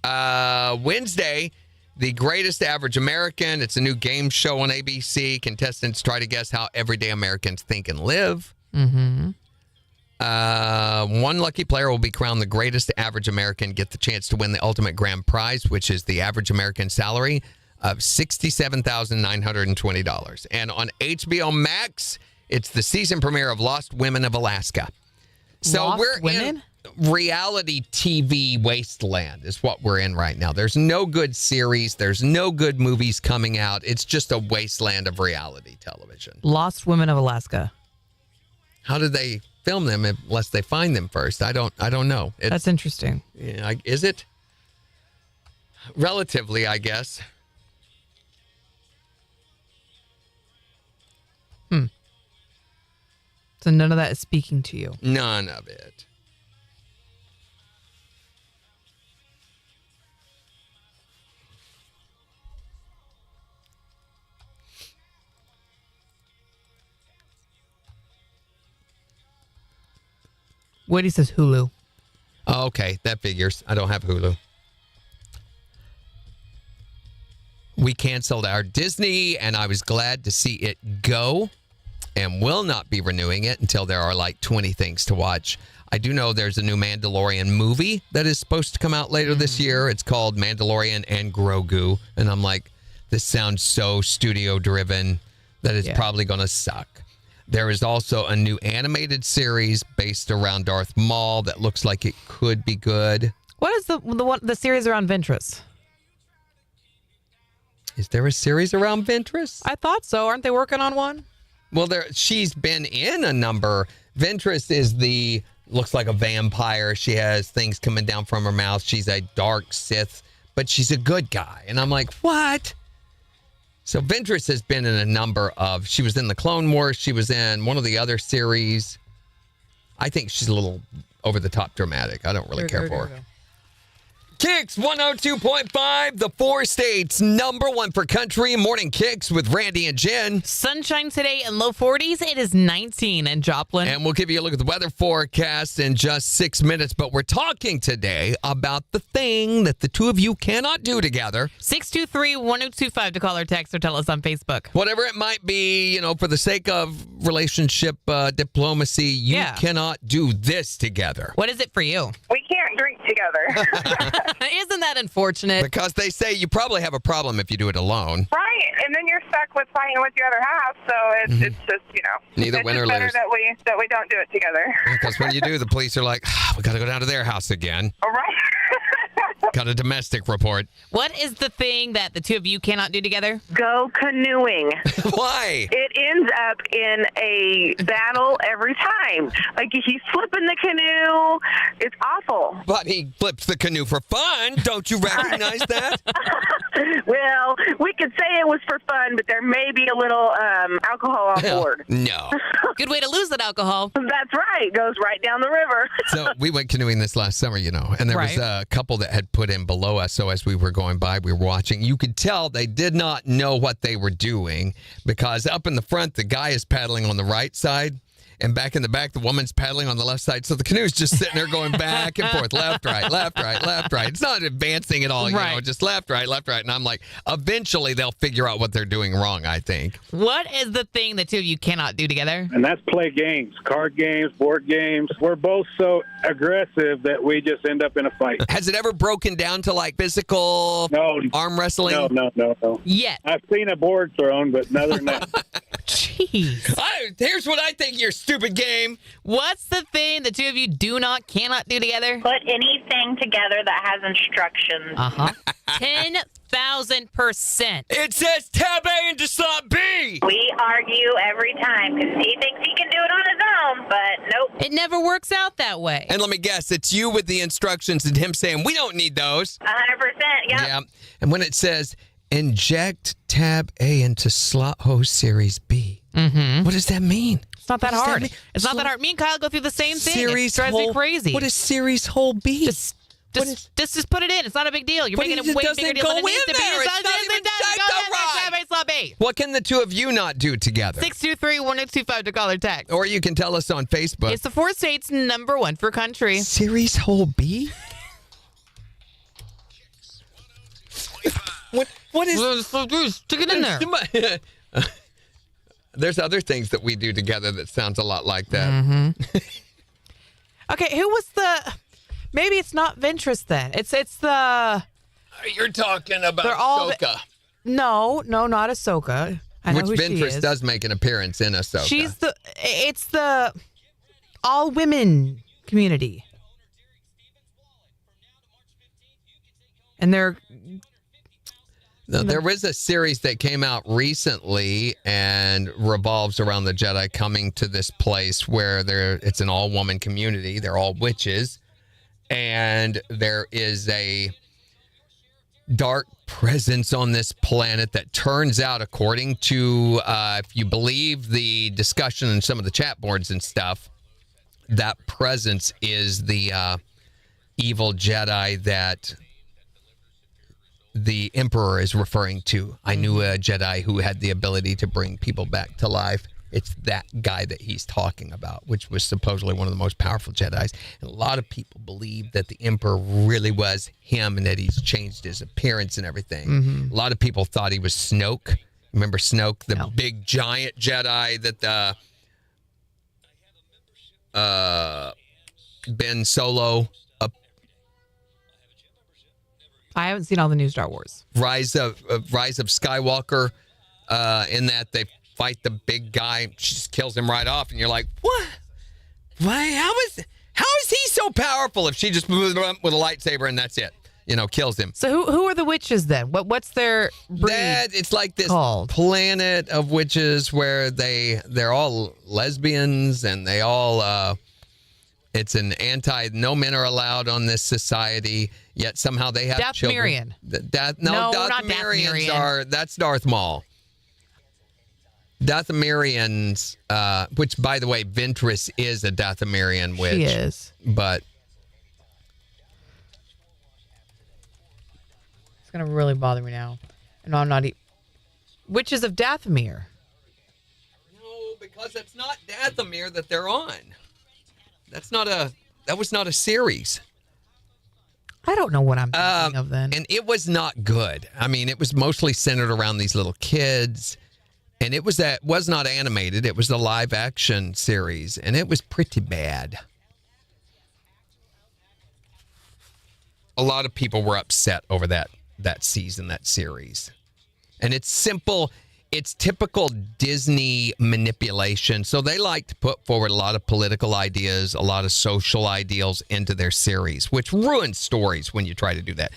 D: Wednesday, The Greatest Average American. It's a new game show on ABC. Contestants try to guess how everyday Americans think and live.
C: Mm-hmm.
D: One lucky player will be crowned the greatest average American, get the chance to win the ultimate grand prize, which is the average American salary of $67,920. And on HBO Max, it's the season premiere of Lost Women of Alaska. So
C: Lost
D: we're
C: Women?
D: in reality TV wasteland is what we're in right now. There's no good series. There's no good movies coming out. It's just a wasteland of reality television.
C: Lost Women of Alaska.
D: How do they film them unless they find them first? I don't know.
C: That's interesting.
D: Yeah, is it? Relatively, I guess.
C: So none of that is speaking to you.
D: None of it.
C: Woody says Hulu.
D: Oh, okay, that figures. I don't have Hulu. We canceled our Disney, and I was glad to see it go, and will not be renewing it until there are like 20 things to watch. I do know there's a new Mandalorian movie that is supposed to come out later this year. It's called Mandalorian and Grogu, and I'm like, this sounds so studio-driven that it's probably going to suck. There is also a new animated series based around Darth Maul that looks like it could be good.
C: What is the series around Ventress?
D: Is there a series around Ventress?
C: I thought so. Aren't they working on one?
D: Well, she's been in a number. Ventress looks like a vampire. She has things coming down from her mouth. She's a dark Sith, but she's a good guy. And I'm like, what? So Ventress has been in a number of, she was in the Clone Wars. She was in one of the other series. I think she's a little over the top dramatic. I don't really care for her. KIX 102.5, the 4 states, number 1 for country. Morning KIX with Randy and Jen.
C: Sunshine today and low 40s. It is 19 in Joplin.
D: And we'll give you a look at the weather forecast in just 6 minutes. But we're talking today about the thing that the two of you cannot do together.
C: 623-1025 to call or text or tell us on Facebook.
D: Whatever it might be, for the sake of relationship diplomacy, you cannot do this together.
C: What is it for you?
J: We can't drink together.
C: Isn't that unfortunate?
D: Because they say you probably have a problem if you do it alone.
J: Right, and then you're stuck with fighting with your other half, so it's just,
D: Neither
J: it's
D: win
J: just
D: or
J: better
D: lose.
J: that we don't do it together.
D: Because when you do, the police are like, we got to go down to their house again.
J: All right.
D: Got a domestic report.
C: What is the thing that the two of you cannot do together?
J: Go canoeing.
D: Why?
J: It ends up in a battle every time. Like, he's flipping the canoe. It's awful.
D: But he flips the canoe for fun. Don't you recognize that?
J: Well, we could say it was for fun, but there may be a little alcohol on board.
D: No.
C: Good way to lose that alcohol.
J: That's right. Goes right down the river.
D: So we went canoeing this last summer, and there was a couple that had put in below us. So as we were going by, we were watching. You could tell they did not know what they were doing because up in the front, the guy is paddling on the right side. And back in the back, the woman's paddling on the left side. So the canoe's just sitting there going back and forth, left, right, left, right, left, right. It's not advancing at all, just left, right, left, right. And I'm like, eventually they'll figure out what they're doing wrong, I think.
C: What is the thing the two of you cannot do together?
G: And that's play games, card games, board games. We're both so aggressive that we just end up in a fight.
D: Has it ever broken down to like physical arm wrestling?
G: No.
C: Yet.
G: I've seen a board thrown, but other than that.
C: Jeez.
D: Here's what I think, your stupid game.
C: What's the thing the two of you cannot do together?
J: Put anything together that has instructions.
C: 10,000%.
D: It says tab A into slot B.
J: We argue every time because he thinks he can do it on his own, but nope.
C: It never works out that way.
D: And let me guess, it's you with the instructions and him saying, we don't need those.
J: 100%, yeah.
D: Yeah. And when it says, inject tab A into slot hose series B, what does that mean?
C: It's not that hard. It's not that hard. Me and Kyle go through the same thing. It drives me crazy.
D: What is series hole B?
C: Just put it in. It's not a big deal. You're making it way bigger deal than it needs to be.
D: It's not even right. What can the two of you not do together?
C: 623-1225 to call or text.
D: Or you can tell us on Facebook.
C: It's the 4 states #1 for country.
D: Series hole B? What is...
C: Stick it in there.
D: There's other things that we do together that sounds a lot like that.
C: Okay, who was the... Maybe it's not Ventress then. It's the...
D: You're talking about Ahsoka.
C: No, not Ahsoka. I know
D: Which
C: who she
D: Ventress
C: is.
D: does make an appearance in Ahsoka.
C: It's the all-women community. And they're...
D: No, there was a series that came out recently and revolves around the Jedi coming to this place where it's an all-woman community. They're all witches. And there is a dark presence on this planet that turns out, according to, if you believe the discussion in some of the chat boards and stuff, that presence is the evil Jedi that the Emperor is referring to. I knew a Jedi who had the ability to bring people back to life. It's that guy that he's talking about, which was supposedly one of the most powerful Jedis. And a lot of people believe that the Emperor really was him and that he's changed his appearance and everything. A lot of people thought he was Snoke. Remember Snoke, the big giant Jedi that Ben Solo...
C: I haven't seen all the new Star Wars.
D: Rise of Skywalker, in that they fight the big guy. She just kills him right off, and you're like, what? Why? How is he so powerful if she just moves him with a lightsaber and that's it? Kills him.
C: So who are the witches then? What's their breed?
D: It's like this
C: called?
D: Planet of witches where they're all lesbians and they all it's an no men are allowed on this society, yet somehow they have children. Dathomirians that's Darth Maul. Dathomirians, which by the way, Ventress is a Dathomirian witch.
C: She is.
D: But
C: it's gonna really bother me now. No, I'm not. Witches of Dathomir.
D: No, because it's not Dathomir that they're on. That was not a series.
C: I don't know what I'm thinking of then.
D: And it was not good. I mean, it was mostly centered around these little kids. And it was not animated. It was the live action series. And it was pretty bad. A lot of people were upset over that season, that series. And it's simple. It's typical Disney manipulation. So they like to put forward a lot of political ideas, a lot of social ideals into their series, which ruins stories when you try to do that.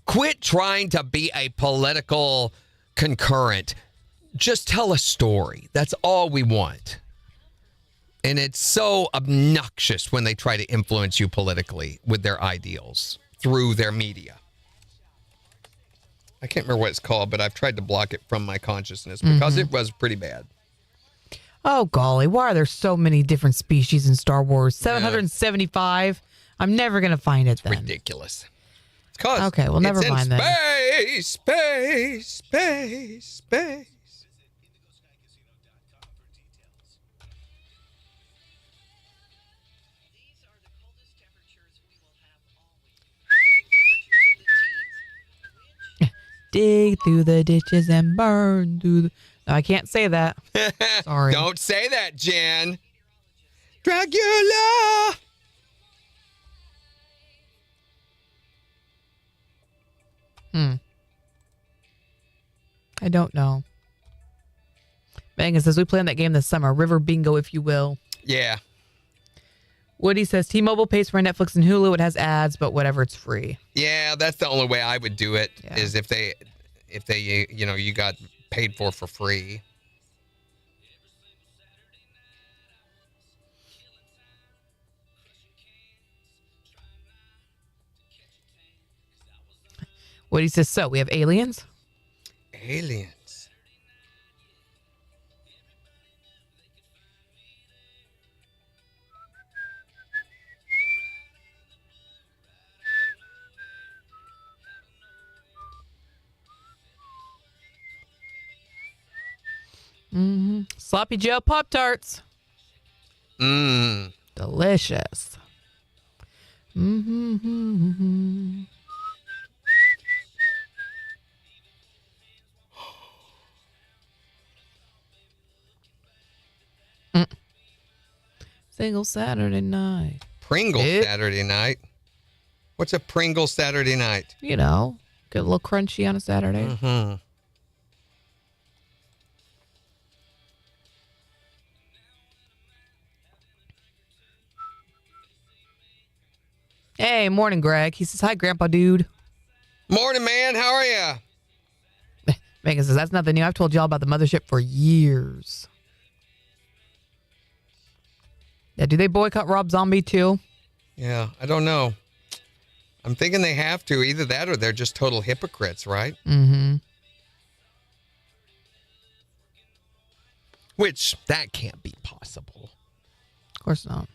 D: Quit trying to be a political concurrent. Just tell a story. That's all we want. And it's so obnoxious when they try to influence you politically with their ideals through their media. I can't remember what it's called, but I've tried to block it from my consciousness because it was pretty bad.
C: Oh, golly. Why are there so many different species in Star Wars? 775? I'm never going to find it then.
D: Ridiculous. It's
C: okay, well, never mind then.
D: Space.
C: Dig through the ditches and burn through the... No, I can't say that. Sorry.
D: Don't say that, Jen. Dracula.
C: I don't know. Megan says, we play on that game this summer. River bingo, if you will.
D: Yeah.
C: Woody says, T-Mobile pays for Netflix and Hulu. It has ads, but whatever, it's free.
D: Yeah, that's the only way I would do it, is if they, you got paid for free.
C: Woody says, so we have aliens?
D: Aliens.
C: Mm-hmm. Sloppy Joe Pop-Tarts.
D: Mmm.
C: Delicious. Mm-hmm. Single Saturday night.
D: Pringle Saturday night. What's a Pringle Saturday night?
C: You know, get a little crunchy on a Saturday.
D: Mm-hmm.
C: Hey, morning, Greg. He says, hi, Grandpa Dude.
D: Morning, man. How are ya?
C: Megan says, that's nothing new. I've told y'all about the mothership for years. Yeah, do they boycott Rob Zombie too?
D: Yeah, I don't know. I'm thinking they have to. Either that or they're just total hypocrites, right?
C: Mm-hmm.
D: Which, that can't be possible.
C: Of course not.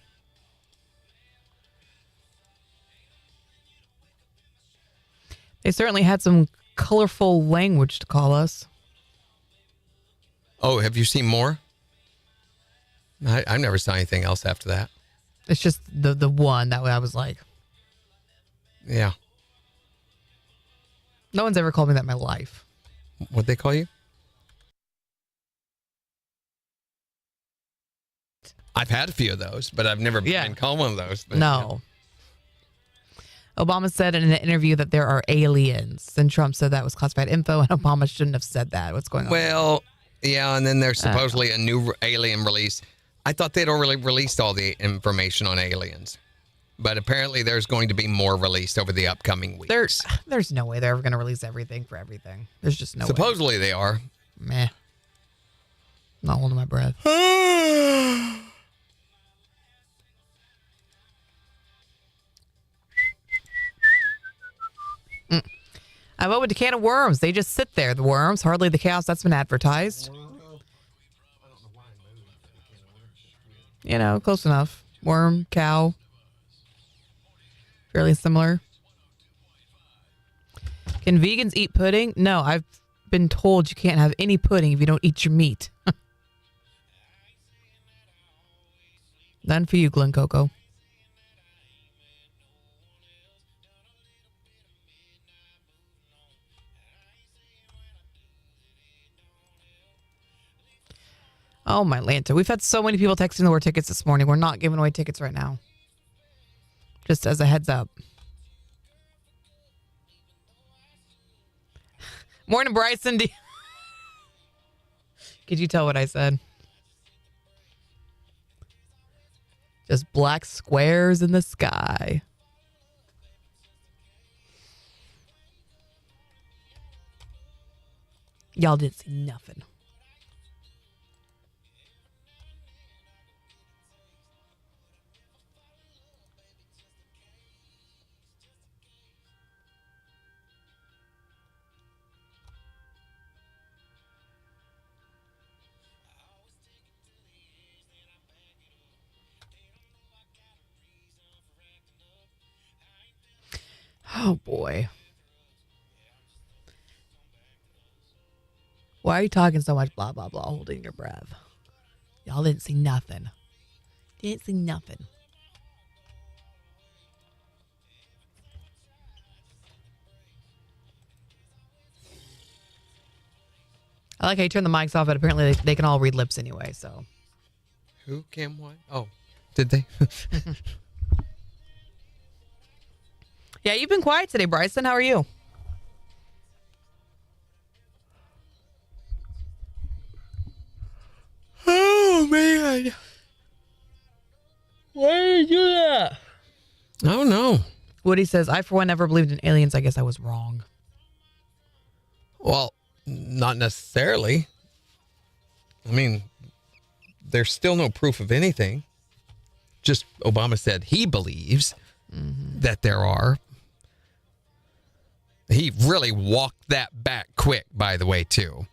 C: They certainly had some colorful language to call us.
D: Oh, have you seen more? I never saw anything else after that.
C: It's just the one that way I was like,
D: Yeah.
C: no one's ever called me that in my life.
D: What'd they call you? I've had a few of those, but I've never been called one of those. But,
C: No. Obama said in an interview that there are aliens, and Trump said that was classified info, and Obama shouldn't have said that. What's going on?
D: Well, yeah, and then there's supposedly a new alien release. I thought they'd already released all the information on aliens, but apparently there's going to be more released over the upcoming weeks.
C: There's no way they're ever going to release everything for everything. There's just no way.
D: Supposedly they are.
C: Meh. I'm not holding my breath. I voted a can of worms. They just sit there. The worms, hardly the chaos that's been advertised. You know, close enough. Worm, cow. Fairly similar. Can vegans eat pudding? No, I've been told you can't have any pudding if you don't eat your meat. None for you, Glen Coco. Oh, my Lanta. We've had so many people texting the word tickets this morning. We're not giving away tickets right now. Just as a heads up. Morning, Bryson. Could you tell what I said? Just black squares in the sky. Y'all didn't see nothing. Oh, boy. Why are you talking so much blah, blah, blah, holding your breath? Y'all didn't see nothing. Didn't see nothing. I like how you turn the mics off, but apparently they can all read lips anyway, so.
D: Who can what? Oh, did they?
C: Yeah, you've been quiet today, Bryson. How are you?
D: God.
C: Why did you do that?
D: I don't know.
C: Woody says, I, for one, never believed in aliens. I guess I was wrong.
D: Well, not necessarily. I mean, there's still no proof of anything. Just Obama said he believes that there are. He really walked that back quick, by the way, too.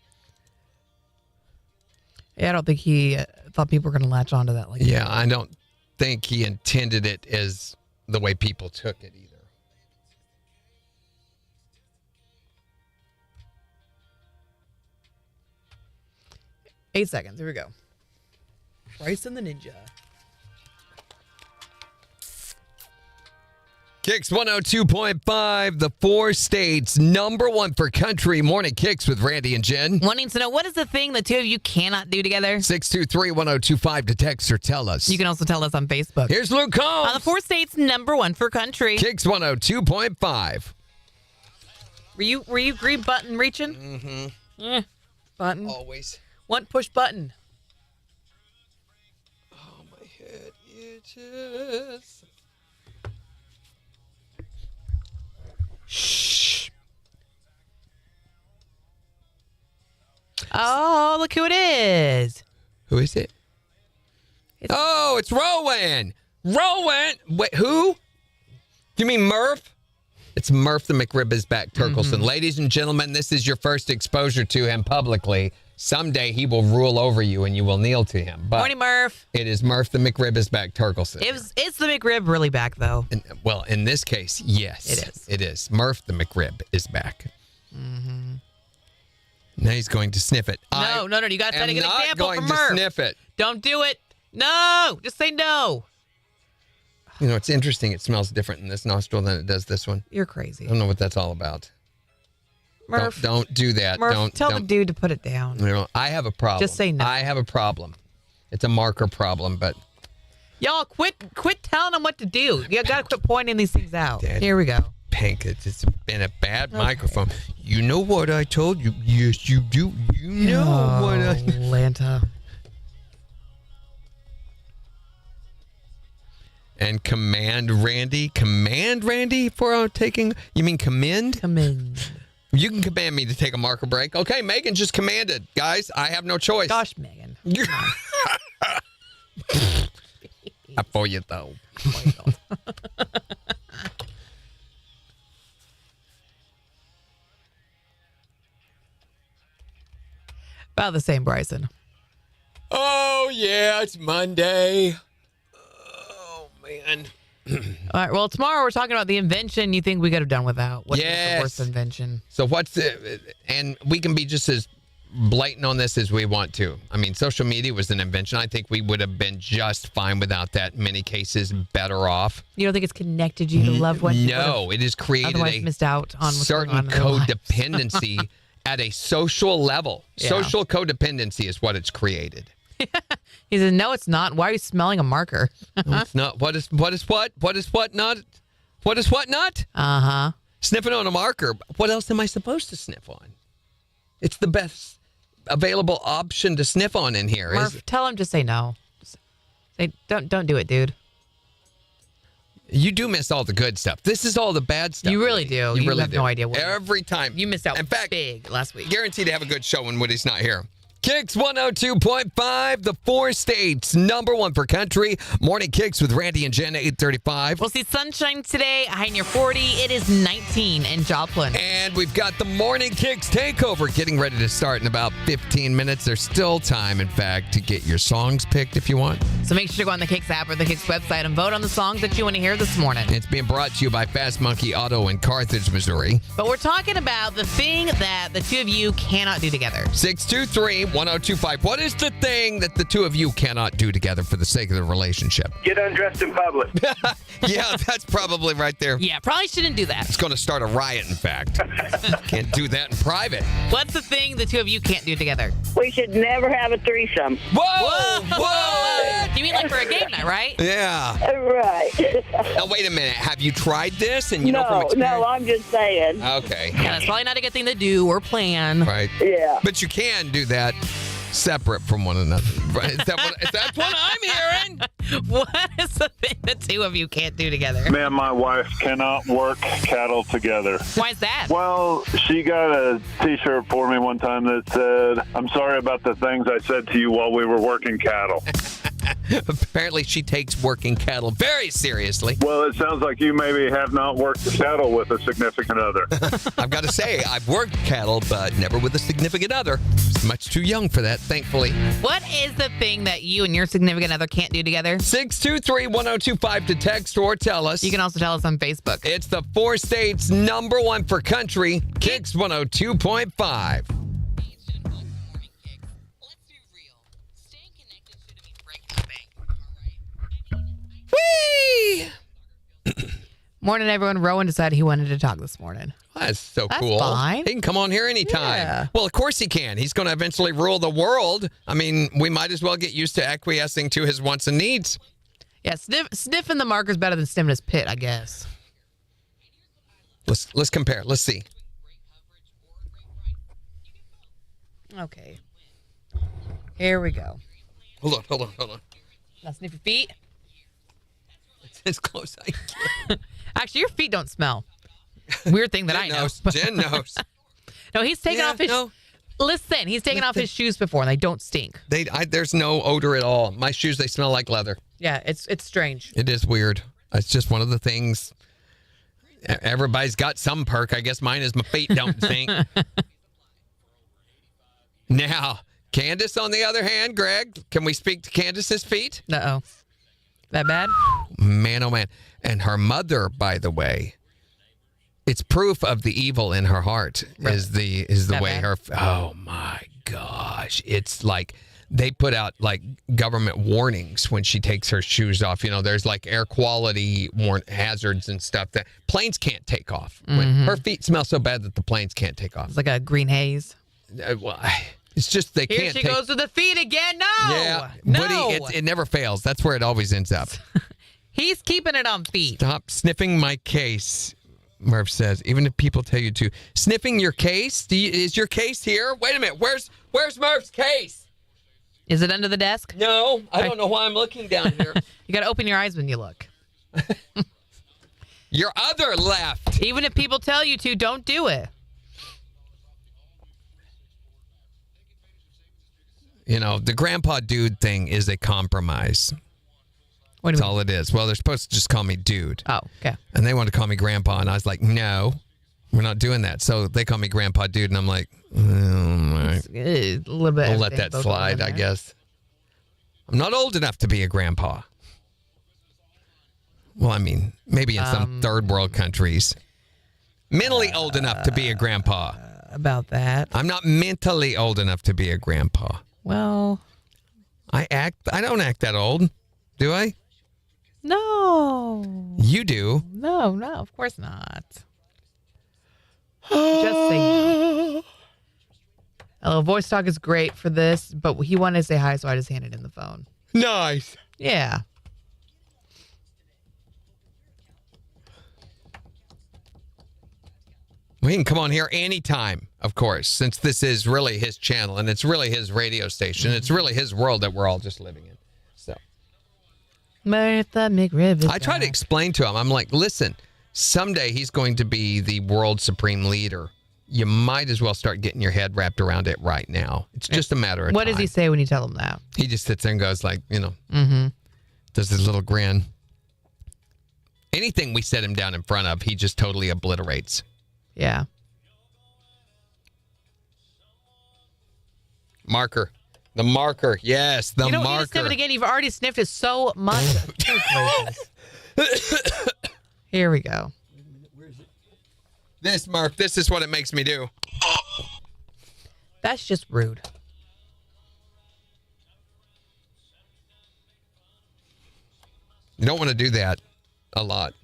C: Yeah, I don't think he thought people were going to latch onto that.
D: Yeah, I don't think he intended it as the way people took it either.
C: Eight seconds. Here we go. Bryson the Ninja.
D: KIX 102.5, the 4 states, #1 for country. Morning KIX with Randy and Jen.
C: Wanting to know, what is the thing the two of you cannot do together?
D: 623-1025 to text or tell us.
C: You can also tell us on Facebook.
D: Here's Luke Combs.
C: On the 4 states, #1 for country.
D: KIX 102.5.
C: Were you green button reaching?
D: Mm-hmm.
C: Button.
D: Always.
C: One push button.
D: Oh, my head itches.
C: Shh. Oh, look who it is.
D: Who is it? It's Rowan. Rowan. Wait, who? You mean Murph? It's Murph the McRibisback Turkleson. Ladies and gentlemen, this is your first exposure to him publicly. Someday he will rule over you and you will kneel to him. But
C: Morning, Murph.
D: it is Murph the McRibisback Turkleson.
C: It's the McRib really back, though.
D: Well, in this case, yes.
C: It is.
D: It is. Murph the McRib is back. Mm-hmm. Now he's going to sniff it.
C: No. You got to set an example
D: I'm not going
C: for
D: to
C: Murph.
D: sniff it.
C: Don't do it. No. Just say no.
D: You know, it's interesting. It smells different in this nostril than it does this one.
C: You're crazy.
D: I don't know what that's all about.
C: Murph.
D: Don't do that.
C: Murph, tell the
D: don't.
C: dude to put it down.
D: You know, I have a problem.
C: Just say no.
D: I have a problem. It's a marker problem, but
C: Y'all, quit telling them what to do. You got to quit pointing these things out.
D: Dad.
C: Here we go.
D: Pink, it's been a bad microphone. You know what I told you? Yes, you do. You know what I...
C: Atlanta.
D: And command Randy for taking... You mean commend?
C: Commend.
D: You can command me to take a marker break. Okay, Megan just commanded. Guys, I have no choice.
C: Gosh, Megan.
D: I for you, though.
C: About the same, Bryson.
D: Oh, yeah, it's Monday. Oh, man.
C: All right. Well, tomorrow we're talking about the invention you think we could have done without. What's the worst invention?
D: So and we can be just as blatant on this as we want to. I mean, social media was an invention. I think we would have been just fine without that. In many cases, better off.
C: You don't think it's connected you to loved ones?
D: No, it has created
C: otherwise missed out on what's
D: certain
C: going on in their lives.
D: codependency at a social level.
C: Yeah.
D: Social codependency is what it's created.
C: He said, no, it's not. Why are you smelling a marker?
D: No, it's not. What is what not?
C: Uh-huh.
D: Sniffing on a marker. What else am I supposed to sniff on? It's the best available option to sniff on in here.
C: Murph, tell him to say no. Say, don't do it, dude.
D: You do miss all the good stuff. This is all the bad stuff.
C: You really do. You
D: really
C: have
D: do.
C: no idea what.
D: Every time.
C: You missed out
D: In fact,
C: big last week.
D: Guaranteed to have a good show when Woody's not here. KIX 102.5, the 4 states, #1 for country. Morning KIX with Randy and Jen, 8:35.
C: We'll see sunshine today, high near 40. It is 19 in Joplin.
D: And we've got the Morning KIX takeover getting ready to start in about 15 minutes. There's still time, in fact, to get your songs picked if you want.
C: So make sure to go on the KIX app or the KIX website and vote on the songs that you want to hear this morning.
D: It's being brought to you by Fast Monkey Auto in Carthage, Missouri.
C: But we're talking about the thing that the two of you cannot do together.
D: 623-1025. What is the thing that the two of you cannot do together for the sake of the relationship?
G: Get undressed in public.
D: Yeah, that's probably right there.
C: Yeah, probably shouldn't do that.
D: It's going to start a riot, in fact. Can't do that in private.
C: What's the thing the two of you can't do together?
J: We should never have a threesome.
D: Whoa! Whoa!
C: You mean like for a game night, right?
D: Yeah.
J: Right.
D: Now, wait a minute. Have you tried this? And you know from
J: No,
D: experience?
J: I'm just saying.
D: Okay.
C: Yeah, that's probably not a good thing to do or plan.
D: Right.
J: Yeah.
D: But you can do that separate from one another. Right? That's what I'm hearing.
C: What is the thing the two of you can't do together?
G: Me and my wife cannot work cattle together.
C: Why is that?
G: Well, she got a T-shirt for me one time that said, "I'm sorry about the things I said to you while we were working cattle."
D: Apparently, she takes working cattle very seriously.
G: Well, it sounds like you maybe have not worked cattle with a significant other.
D: I've got to say, I've worked cattle, but never with a significant other. Much too young for that, thankfully.
C: What is the thing that you and your significant other can't do together?
D: 623-1025 to text or tell us.
C: You can also tell us on Facebook.
D: It's the 4 states #1 for country, KIX 102.5. Whee!
C: Morning, everyone. Rowan decided he wanted to talk this morning.
D: That's so
C: That's
D: cool.
C: fine.
D: He can come on here anytime.
C: Yeah.
D: Well, of course he can. He's going to eventually rule the world. I mean, we might as well get used to acquiescing to his wants and needs.
C: Yeah, sniffing the marker's better than sniffing his pit, I guess.
D: Let's compare. Let's see.
C: Okay. Here we go.
D: Hold on.
C: Now sniff your feet.
D: It's as close as I can.
C: Actually, your feet don't smell. Weird thing that I know.
D: Jen knows.
C: No, he's taken off his... Listen, he's taken off his shoes before, and they don't stink.
D: There's no odor at all. My shoes, they smell like leather.
C: Yeah, it's strange.
D: It is weird. It's just one of the things. Everybody's got some perk. I guess mine is my feet don't stink. Now, Candace, on the other hand, Greg, can we speak to Candace's feet?
C: Uh-oh. That bad?
D: Man, oh man. And her mother, by the way, it's proof of the evil in her heart is the way
C: bad?
D: her, oh my gosh. It's like they put out like government warnings when she takes her shoes off. You know, there's like air quality hazards and stuff that planes can't take off. When her feet smell so bad that the planes can't take off.
C: It's like a green haze.
D: Well, it's just they
C: Here
D: can't
C: she
D: take.
C: goes with the feet again. No.
D: Yeah,
C: No.
D: Woody, it never fails. That's where it always ends up.
C: He's keeping it on feet.
D: Stop sniffing my case, Murph says. Even if people tell you to. Sniffing your case? Is your case here? Wait a minute. Where's Murph's case?
C: Is it under the desk?
D: No, I don't know why I'm looking down here.
C: You got to open your eyes when you look.
D: Your other left.
C: Even if people tell you to, don't do it.
D: You know, the grandpa dude thing is a compromise.
C: What do you
D: That's
C: mean?
D: all it is. Well, they're supposed to just call me dude.
C: Oh, okay.
D: And they wanted to call me grandpa, and I was like, no, we're not doing that. So they call me grandpa dude, and I'm like, oh my.
C: A little bit.
D: We'll let that slide, I guess. I'm not old enough to be a grandpa. Well, I mean, maybe in some third world countries. Mentally old enough to be a grandpa.
C: About that.
D: I'm not mentally old enough to be a grandpa.
C: Well,
D: I don't act that old, do I?
C: no.
D: You do.
C: No, of course not. Just saying. Hello, voice talk is great for this, but he wanted to say hi, so I just handed him the phone.
D: Nice.
C: Yeah.
D: We can come on here anytime, of course, since this is really his channel and it's really his radio station. It's really his world that we're all just living in. So
C: Martha McRivers.
D: I try to explain to him. I'm like, listen, someday he's going to be the world supreme leader. You might as well start getting your head wrapped around it right now. It's just a matter of time.
C: What does he say when you tell him that?
D: He just sits there and goes like, you know,
C: Mm-hmm.
D: does his little grin. Anything we set him down in front of, he just totally obliterates.
C: Yeah.
D: Marker. The marker. Yes, the
C: you don't
D: marker.
C: need to sniff it again. You've already sniffed it so much. Here we go.
D: This, Murph, this is what it makes me do.
C: That's just rude.
D: You don't want to do that a lot.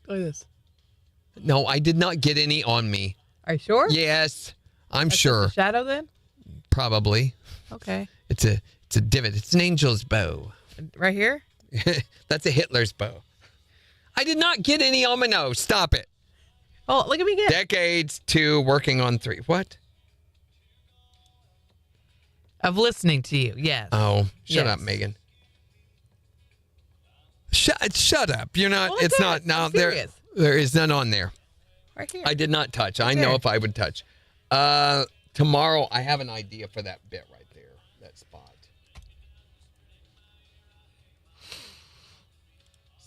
C: Look at this.
D: No, I did not get any on me.
C: Are you sure?
D: Yes, I'm
C: That's
D: sure.
C: just a shadow then?
D: Probably.
C: Okay.
D: It's a divot. It's an angel's bow.
C: Right here?
D: That's a Hitler's bow. I did not get any on my nose. Stop it.
C: Oh, look at me again.
D: Decades 2, working on 3. What?
C: Of listening to you, yes.
D: Oh, shut
C: Yes.
D: up, Megan. Shut up. You're not.
C: Well,
D: it's
C: it
D: not.
C: does.
D: No,
C: I'm
D: there.
C: serious.
D: There is none on there.
C: Right here.
D: I did not touch. I
C: Right
D: know
C: there.
D: if I would touch. Tomorrow, I have an idea for that bit right there. That spot.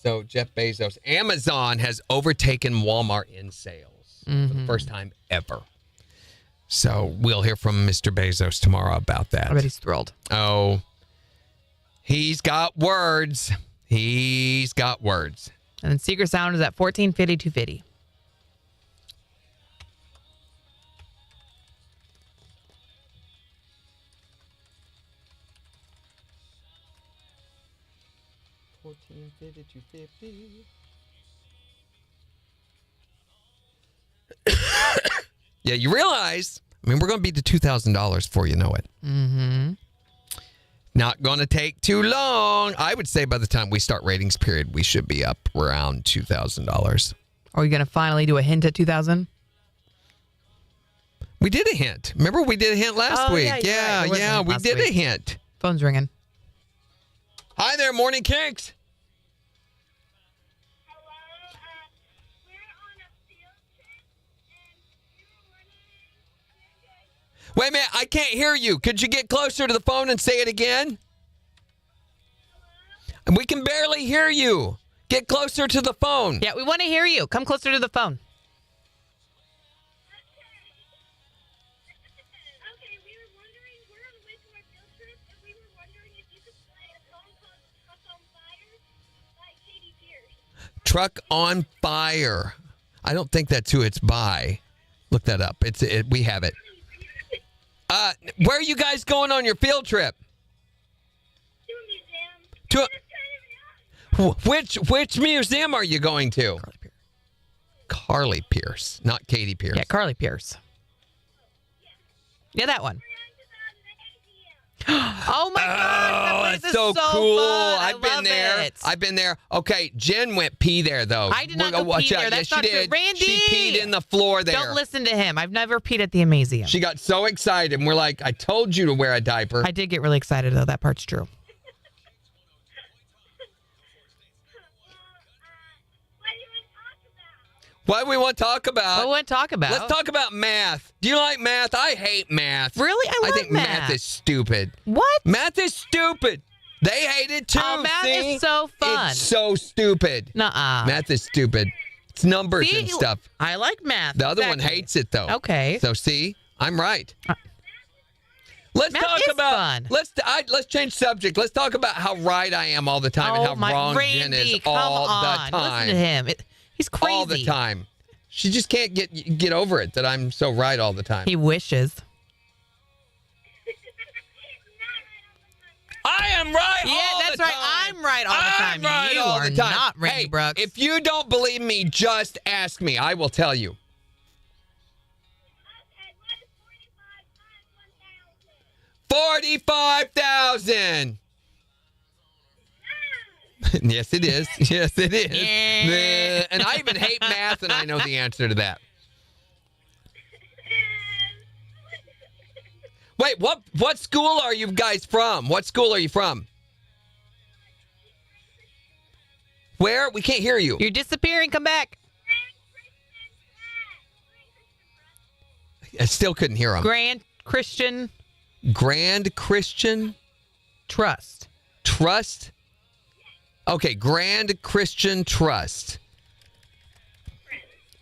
D: So Jeff Bezos, Amazon has overtaken Walmart in sales for the first time ever. So we'll hear from Mr. Bezos tomorrow about that.
C: I bet he's thrilled.
D: Oh, he's got words. He's got words.
C: And then Secret Sound is at 1450 250.
D: Yeah, you realize, we're going to be to $2,000 before you know it.
C: Mm-hmm.
D: Not going to take too long. I would say by the time we start ratings period, we should be up around $2,000.
C: Are you going to finally do a hint at 2000?
D: We did a hint. Remember, we did a hint last week.
C: Yeah, you're right. There was a hint
D: we
C: last
D: did a
C: week.
D: hint.
C: Phone's ringing.
D: Hi there, Morning Kicks. Wait a minute, I can't hear you. Could you get closer to the phone and say it again? We can barely hear you. Get closer to the phone.
C: Yeah, we want to hear you. Come closer to the phone.
E: Okay, we were wondering, we're on the way to our field trip, and we were wondering if you could play a song called Truck on Fire by Katy Pierce.
D: Truck on Fire. I don't think that's who it's by. Look that up. We have it. Where are you guys going on your field trip?
E: To a museum.
D: Which museum are you going to? Carly Pierce, not Katy Pierce.
C: Yeah, Carly Pierce. Yeah, that one. Oh my gosh, that place
D: it's
C: is
D: so
C: so
D: cool.
C: fun.
D: I've been
C: love
D: there.
C: It.
D: I've been there. Okay, Jen went pee there though.
C: I did not
D: We're
C: go
D: watch
C: pee
D: out.
C: there. That's
D: yes,
C: not
D: she
C: true.
D: did.
C: Randy!
D: She peed in the floor there.
C: Don't listen to him. I've never peed at the Amazium.
D: She got so excited, and we're like, "I told you to wear a diaper."
C: I did get really excited though. That part's true.
D: What do we want to talk about?
C: What do we want to talk about?
D: Let's talk about math. Do you like math? I hate math.
C: Really? I love
D: think math is stupid.
C: What?
D: Math is stupid. They hate it too.
C: Oh, math
D: see?
C: is so fun.
D: It's so stupid.
C: Nuh-uh.
D: Math is stupid. It's numbers
C: See?
D: and stuff.
C: I like math.
D: The other one
C: Exactly.
D: hates it though.
C: Okay.
D: So see, I'm right. Let's
C: Math
D: talk
C: is
D: about.
C: fun.
D: Let's change subject. Let's talk about how right I am all the time and how wrong Jen
C: Randy,
D: is
C: come
D: all
C: on.
D: the time.
C: Listen to him. He's crazy.
D: All the time. She just can't get over it that I'm so right all the time.
C: He wishes.
D: I am right
C: Yeah,
D: all
C: that's
D: the
C: right.
D: time.
C: I'm right all the time.
D: I'm right
C: You
D: all
C: are
D: the time.
C: not Randy
D: hey,
C: Brooks.
D: If you don't believe me, just ask me. I will tell you.
E: Okay, what is 45 times 1,000?
D: 45,000. Yes, it is. Yes, it is.
C: Yeah.
D: And I even hate math, and I know the answer to that. Wait, what school are you guys from? What school are you from? Where? We can't hear you.
C: You're disappearing. Come back.
D: I still couldn't hear him.
C: Grand Christian
D: Grand Christian
C: Trust.
D: Trust? Okay, Grand Christian Trust.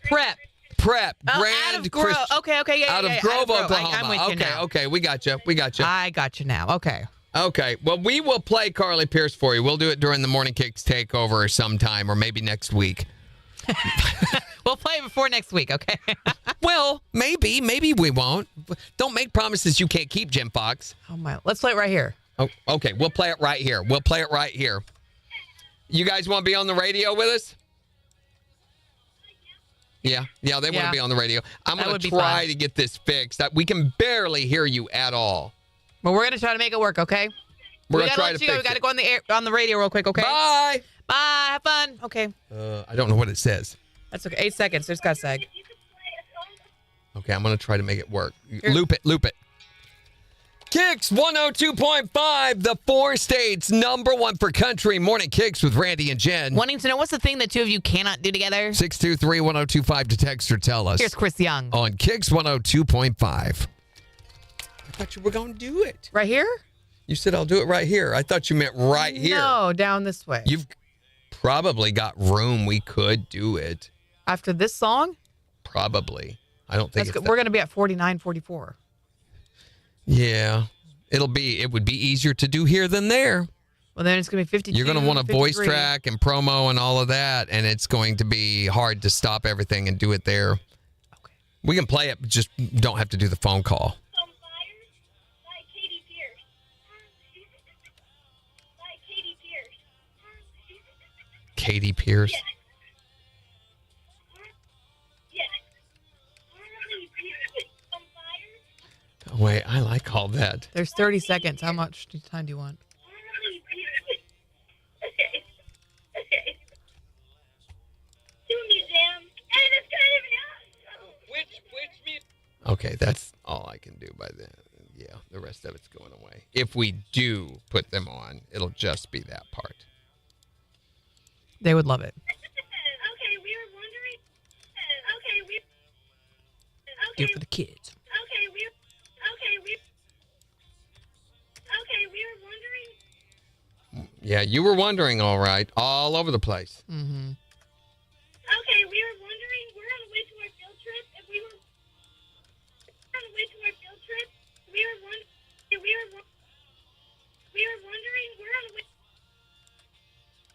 C: Prep.
D: Prep.
C: Oh,
D: Grand
C: out of Grove.
D: Christian.
C: Okay, yeah,
D: Out
C: yeah,
D: of
C: yeah,
D: Grove, Oklahoma.
C: I'm with you now.
D: Okay, we got you. We got you.
C: I got you now. Okay.
D: Okay, well, we will play Carly Pierce for you. We'll do it during the Morning Kicks takeover sometime, or maybe next week.
C: We'll play it before next week, okay?
D: Well, maybe we won't. Don't make promises you can't keep, Jim Fox.
C: Oh my! Let's play it right here.
D: Oh, okay, we'll play it right here. We'll play it right here. You guys want to be on the radio with us? Yeah, they want to
C: Yeah.
D: be on the radio. I'm
C: That
D: going
C: would
D: to
C: be
D: try
C: fun.
D: to get this fixed. We can barely hear you at all.
C: But we're gonna try to make it work, okay?
D: We're
C: we
D: going to
C: gotta
D: try
C: let
D: to
C: you go.
D: fix
C: We gotta
D: it.
C: go on the air, on the radio real quick, okay?
D: Bye.
C: Bye. Have fun. Okay.
D: I don't know what it says.
C: That's okay. 8 seconds. There's got sag.
D: Okay, I'm going to try to make it work. Loop it. KIX 102.5, the 4 states, number 1 for country. Morning KIX with Randy and Jen.
C: Wanting to know what's the thing that two of you cannot do together?
D: 623-1025 to text or tell us.
C: Here's Chris Young.
D: On KIX 102.5. I thought you were going to do it.
C: Right here?
D: You said I'll do it right here. I thought you meant right here.
C: No, down this way.
D: You've probably got room. We could do it.
C: After this song?
D: Probably. I don't think
C: We're going to be at 49, 44.
D: Yeah. It would be easier to do here than there.
C: Well, then it's going to be 52.
D: You're going to want a
C: 53.
D: voice track and promo and all of that, and it's going to be hard to stop everything and do it there.
C: Okay.
D: We can play it, just don't have to do the phone call.
E: On fire, like Katy Pierce. Like Katy Pierce.
D: Katy Pierce.
E: Yes. Yes. Harley Pierce. On fire.
D: Oh, wait, I like all that.
C: There's 30 seconds. How much time do you want?
E: Harley Pierce. Okay. Okay. Do me, Sam. And it's kind of awesome.
H: Which me?
D: Okay, that's all I can do by then. Yeah, the rest of it's going away. If we do put them on, it'll just be that part.
C: They would love it.
E: Okay, we were wondering. Okay, we.
C: Do
E: Okay,
C: it for the kids.
E: okay, we. Okay, we were wondering.
D: Yeah, you were wondering, all right, all over the place.
C: Mm-hmm.
E: Okay, we were wondering. We're on the way to our field trip. If we were on the way to our field trip, we were wondering. We're on the way.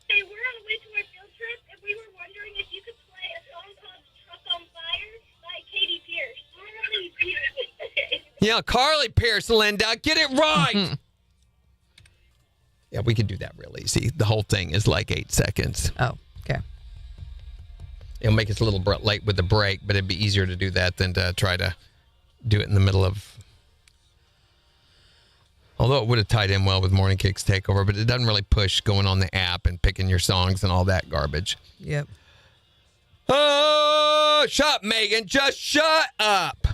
E: Okay, we're on the way to our field trip, and we were wondering if you could play a song called "Truck on Fire" by Katy Pierce. Harley Pierce.
D: Yeah, Carly Pierce, Linda, get it right. Yeah, we could do that real easy. The whole thing is like 8 seconds.
C: Oh, okay.
D: It'll make us a little late with the break, but it'd be easier to do that than to try to do it in the middle of. Although it would have tied in well with Morning KIX Takeover, but it doesn't really push going on the app and picking your songs and all that garbage.
C: Yep.
D: Oh, shut up, Megan. Just shut up.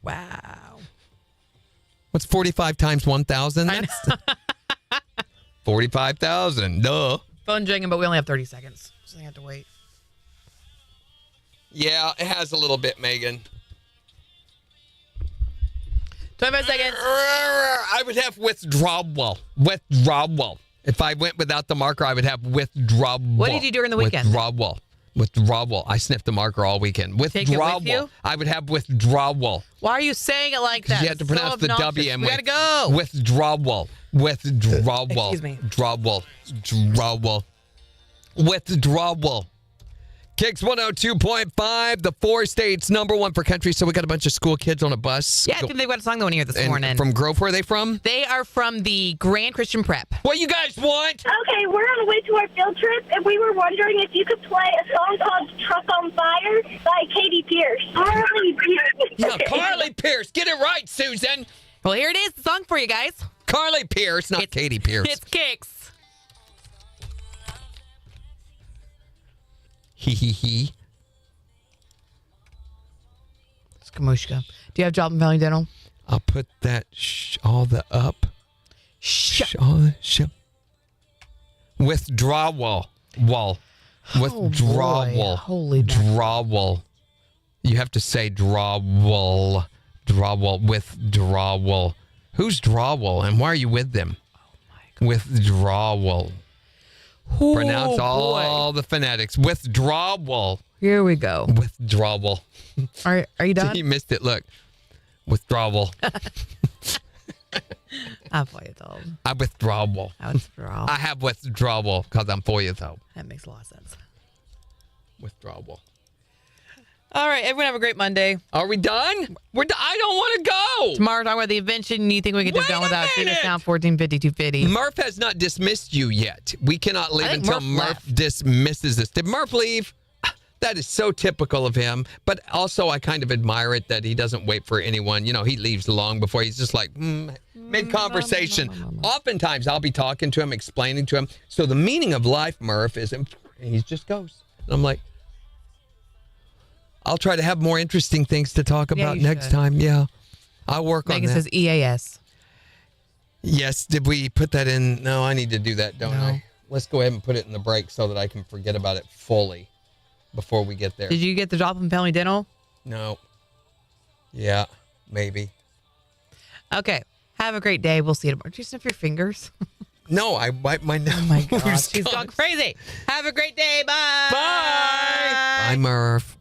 C: Wow.
D: What's 45 times 1,000? That's 45,000. Duh.
C: Phone jingling, but we only have 30 seconds, so you have to wait.
D: Yeah, it has a little bit, Megan.
C: 25 seconds.
D: I would have withdrawal. Withdrawal. If I went without the marker, I would have withdrawal.
C: What did you do during the weekend?
D: Withdrawal. Withdrawal. I sniffed the marker all weekend.
C: Take it with
D: Withdrawal.
C: you?
D: I would have withdrawal.
C: Why are you saying it like that?
D: You have to pronounce the W and
C: we gotta go.
D: Withdrawal. Withdrawal.
C: Excuse me.
D: Withdrawal. Withdrawal. Withdrawal. KIX 102.5, the 4 states, number 1 for country. So we got a bunch of school kids on a bus.
C: Yeah, I think they've got a song they want to hear this morning.
D: From Grove, where are they from?
C: They are from the Grand Christian Prep.
D: What you guys want?
E: Okay, we're on the way to our field trip, and we were wondering if you could play a song called "Truck on Fire" by Katy Pierce. Harley Pierce.
D: Yeah, Carly Pierce. Get it right, Susan.
C: Well, here it is, the song for you guys.
D: Carly Pierce, not Katy Pierce.
C: It's KIX.
D: Hee hee hee.
C: It's Kamushka. Do you have Job and Value Dental?
D: I'll put that all the up. All the withdrawal. Wall. Withdrawal.
C: Holy
D: drawal. You have to say drawal. Drawal. Withdrawal. Who's drawal and why are you with them?
C: Oh my God.
D: Withdrawal.
C: Oh,
D: Pronounce all the phonetics. Withdrawal.
C: Here we go.
D: Withdrawal.
C: Are you done?
D: You missed it. Look. Withdrawal.
C: I'm 4 years old.
D: I withdrawal.
C: I withdrawal.
D: I have withdrawal because I'm 4 years old.
C: That makes a lot of sense.
D: Withdrawal.
C: All right, everyone have a great Monday.
D: Are we done? I don't want to go.
C: Tomorrow, talk about the invention. You think we could just
D: Wait
C: go
D: a
C: without? Shoot us
D: minute.
C: down 1450-250.
D: Murph has not dismissed you yet. We cannot leave
C: I think
D: until
C: Murph
D: Murph dismisses us. Did Murph leave? That is so typical of him. But also, I kind of admire it that he doesn't wait for anyone. You know, he leaves long before. He's just like, mid-conversation. Oftentimes, I'll be talking to him, explaining to him. So the meaning of life, Murph, is he just goes. And I'm like, I'll try to have more interesting things to talk about
C: you
D: next
C: should.
D: time. Yeah. I'll work on
C: Megan
D: that.
C: says EAS.
D: Yes. Did we put that in? No, I need to do that, don't
C: No.
D: I? Let's go ahead and put it in the break so that I can forget about it fully before we get there.
C: Did you get the Dolphin Family Dental?
D: No. Yeah, maybe.
C: Okay. Have a great day. We'll see you tomorrow. Do you sniff your fingers?
D: No, I wiped my nose.
C: Oh my gosh. She's gone crazy. Have a great day. Bye.
D: Bye. Bye, Murph.